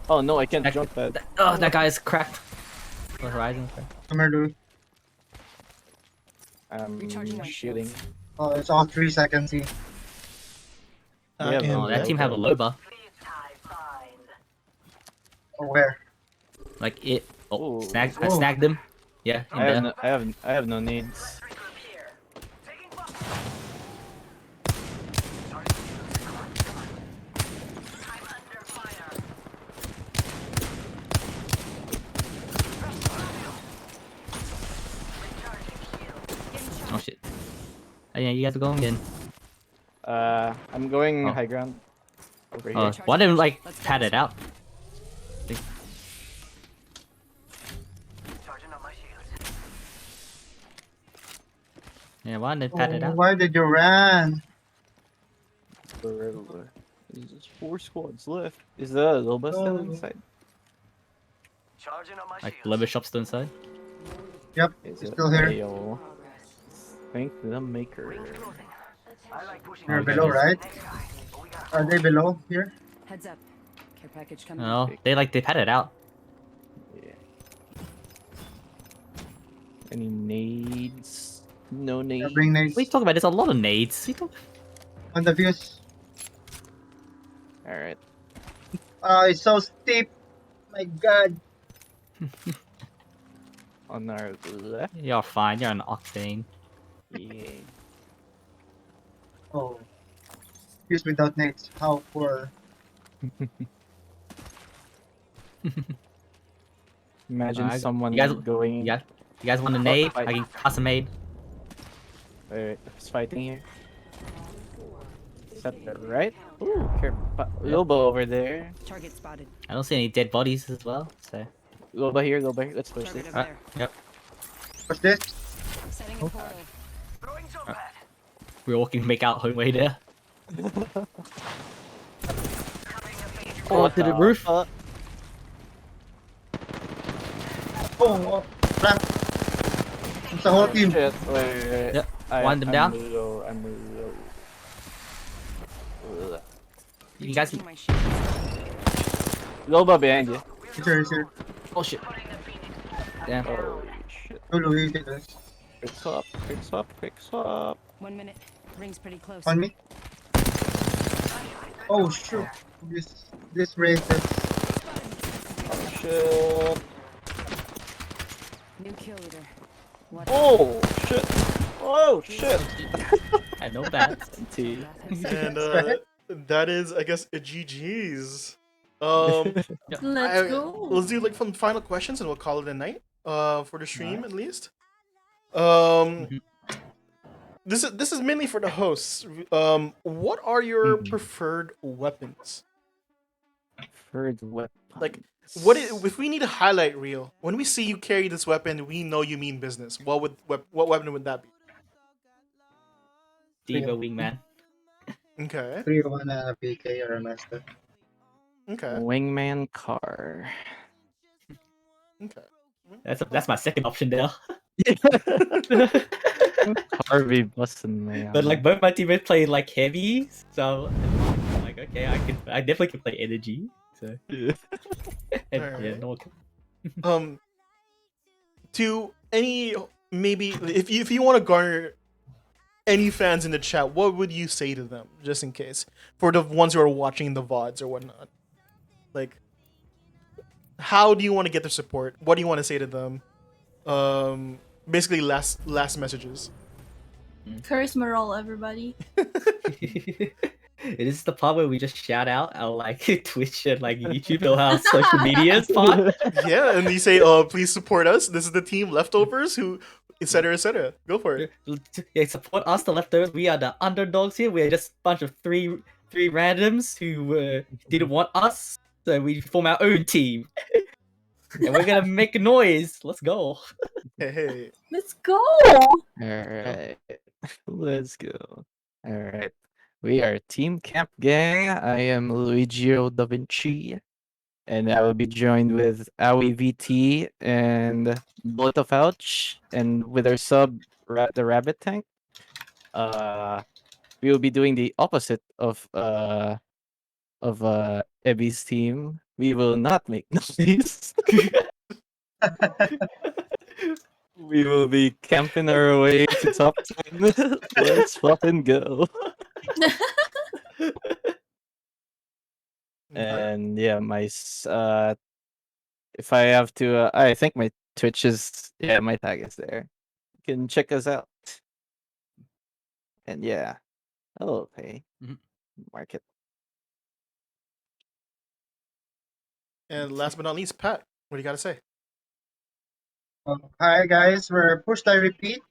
Oh no, I can't That- jump that. Oh, that guy is cracked. The horizon. Come here, dude. I'm shooting. Oh, it's all 3 seconds. See. Yeah, And Oh, that team have a Loba. Oh, where? Like it. Oh, Ooh. I Oh. snagged him. Yeah, in there. I have no needs. Oh shit. Oh, yeah, you guys are going in. I'm going Oh. high ground. Over here. Oh, why didn't like pat it out? Charging up my shields. Yeah, why didn't they pat it Oh, out? why did you run? There's just 4 squads left. Is the Loba still Oh. inside? Charging up my Like shields. Loba shop still inside? Yep, Is he's it still here. Ayo? Thank the maker. I like pushing. You're Okay. below, right? Are they below here? Heads up. Care package coming. No, they pat it out. Yeah. Any nades? No Yeah, nades. bring nades What are you talking about? There's a lot of nades. What are you talking- on the views. Alright. It's so steep. My God. On our left. You're fine. You're an octane. Yeah. Oh. Views without nades. How poor. Imagine Alright, someone you guys- going. You guys want a nade? I- I can toss a nade. Wait, who's fighting here? Is that the right? Ooh, Loba over there. Target spotted. I don't see any dead bodies as well. So Loba here. Let's push Target this. over there. yep, What's this? Setting a portal. Throwing jump pad. we all can make out homeway there. Oh, to the roof. Oh, crap. It's the whole team. Shit. Wait. Yep. Wind them down. I'm low. Ugh. You guys. Recharging my shield. Loba behind you. He's here. Oh shit. Damn. Oh shit. Lulu, you take this. Quick swap. 1 minute. Ring's pretty close. On me. Oh, shoot. This race is... Oh shit. New kill leader. What? Oh shit. Oh shit. I know that. T. And that is, I guess, a GG's. Let's go. Let's do like some final questions and we'll call it a night. For the stream at least. this is mainly for the hosts. What are your preferred weapons? Preferred weapon. Like, if we need a highlight reel? When we see you carry this weapon, we know you mean business. What weapon would that be? Diva Wingman. Okay. 301 PK or a master. Okay. Wingman car. Okay. That's my second option there. Harvey Bussin, man. But like both my teammates play like heavy, so I'm like okay, I definitely can play energy. So and, yeah, Alright. no. To any maybe if you want to garner any fans in the chat, what would you say to them, just in case, for the ones who are watching the VODs or whatnot? Like, how do you want to get their support? What do you want to say to them? Basically, last messages. Charisma roll, everybody. It is the part where we just shout out our like Twitch and like YouTube or our social medias part. Yeah, and you say, please support us. This is the team Leftovers who, etc., etc. Go for it. Yeah, support us, the leftovers. We are the underdogs here. We're just a bunch of three randoms who didn't want us, so we form our own team. And we're gonna make a noise. Let's go. Hey. Let's go. Alright. Let's go. Alright. We are Team Camp Gang. I am luigiodavincii. And I will be joined with Aoi VT and Bullet of Ouch. And with our sub, the Rabbit Tank. We will be doing the opposite of Ebby's team. We will not make noise. We will be camping our way to top 10. Let's fucking go. And yeah, if I have to, I think my Twitch is, my tag is there. You can check us out. And yeah, hello, pay. Market. And last but not least, Pat, what do you got to say? Hi guys, we're Push Die Repeat.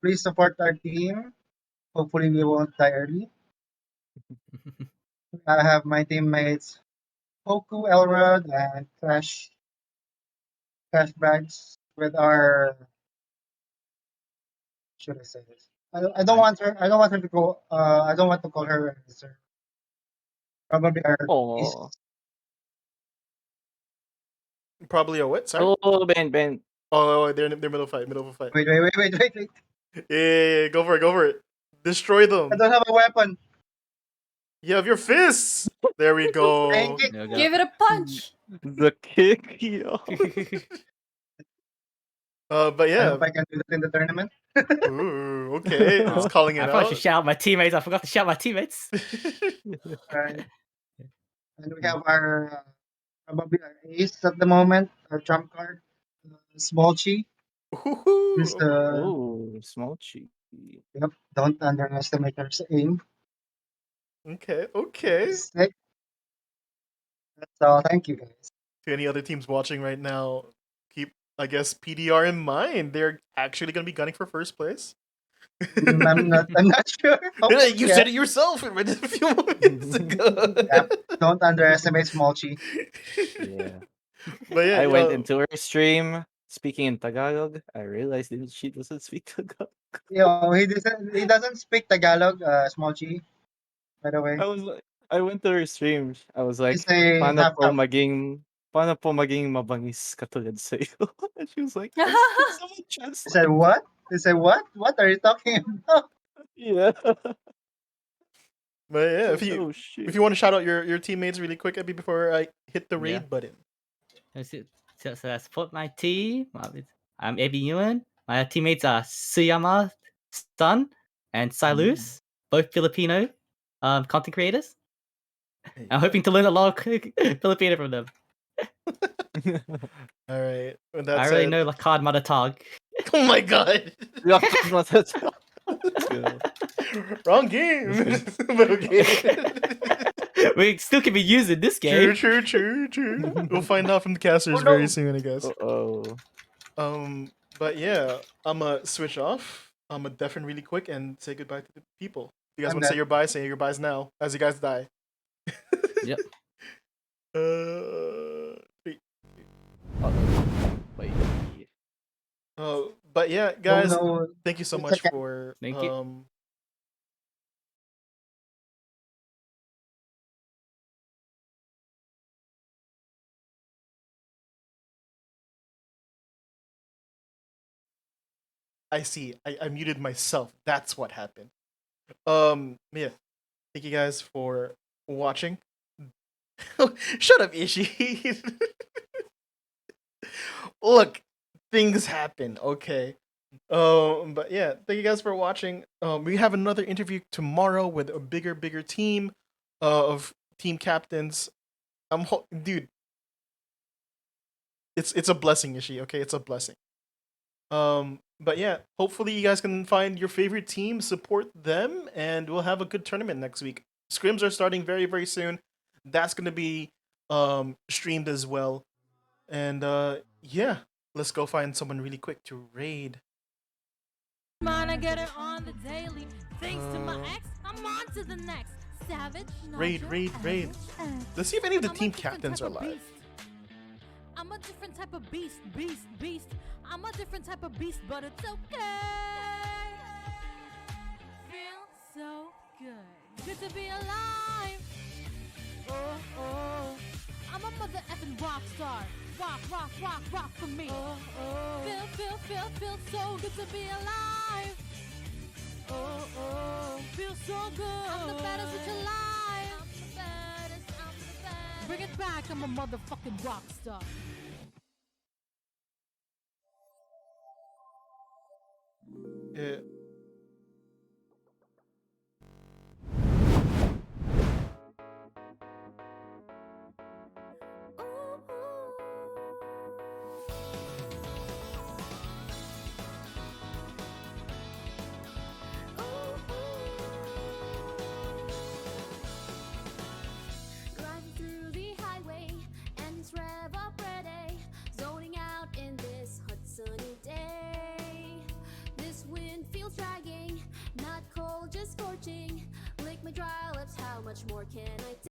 Please support our team. Hopefully we won't die early. I have my teammates Poku, Elrod, and Crash Bags with our. Should I say this? I don't want her. I don't want her to go. I don't want to call her sir. Probably our. Oh. Probably a what? Sorry. Oh, Ben. Oh, they're middle of fight. Wait. Yeah, go for it. Destroy them. I don't have a weapon. You have your fists. There we go. Thank you. Give it a punch. The kick, yo. But I yeah. hope I can do that in the tournament. Ooh, okay. It's calling it I probably out. should shout out my teammates. I forgot to shout out my teammates. Right. And we have our probably our ace at the moment, our trump card, Small Chi. Just, Oh, Small Chi. Yep, don't underestimate her aim. Okay. Sick. That's all. Thank you, guys. To any other teams watching right now, keep, I guess, PDR in mind. They're actually going to be gunning for first place. I'm not sure. You said it yourself a few moments ago. Yeah, don't underestimate Small Chi. Yeah. But yeah, I went into her stream speaking in Tagalog. I realized that she doesn't speak Tagalog. He doesn't speak Tagalog, Small Chi, by the way. I went to her stream. I was like, He's a paano po half-half. maging mabangis katulad sa'yo? And she was like, someone translate. He said, what? He said, what? What are you talking about? Yeah. But yeah, if you want to shout out your teammates really quick, Abby, before I hit the raid button. So I support my team. I'm ebinewin. My teammates are Suyama Sun and Silus, both Filipino content creators. I'm hoping to learn a lot of Filipino from them. All right. I already know Lakad Matatag. Oh my god. Wrong game. But okay. We still can be used in this game. True. We'll find out from the casters very soon, I guess. Oh. But yeah, I'm gonna switch off. I'm gonna deafen really quick and say goodbye to the people. You guys I'm want to say dead. your byes? Say your byes now as you guys die. Yep. Three. Wait. But yeah, No, guys, no. thank you so It's much okay. for Thank you. I see. I muted myself. That's what happened. Yeah. Thank you guys for watching. Shut up, Ishi. Look, things happen, okay? But yeah, thank you guys for watching. We have another interview tomorrow with a bigger team of team captains. Dude, it's a blessing, Ishi. Okay, it's a blessing. But yeah, hopefully you guys can find your favorite team, support them, and we'll have a good tournament next week. Scrims are starting very soon. That's gonna be streamed as well. And yeah, let's go find someone really quick to raid. Man, I get it on the daily. Thanks to my ex, I'm on to the next. Savage, Raid. Let's see if any of the team captains are live. I'm a different type of beast. I'm a different type of beast, but it's okay. Feel so good. Good to be alive. Oh. I'm a mother effing rock star. Rock for me. Feel so good to be alive. Feel so good. I'm the baddest with your life. I'm the baddest. Bring it back, I'm a motherfucking rock star. Yeah. Driving through the highway and it's rev up ready, zoning out in this hot sunny day. This wind feels dragging, not cold, just scorching. Lick my dry lips, how much more can I take?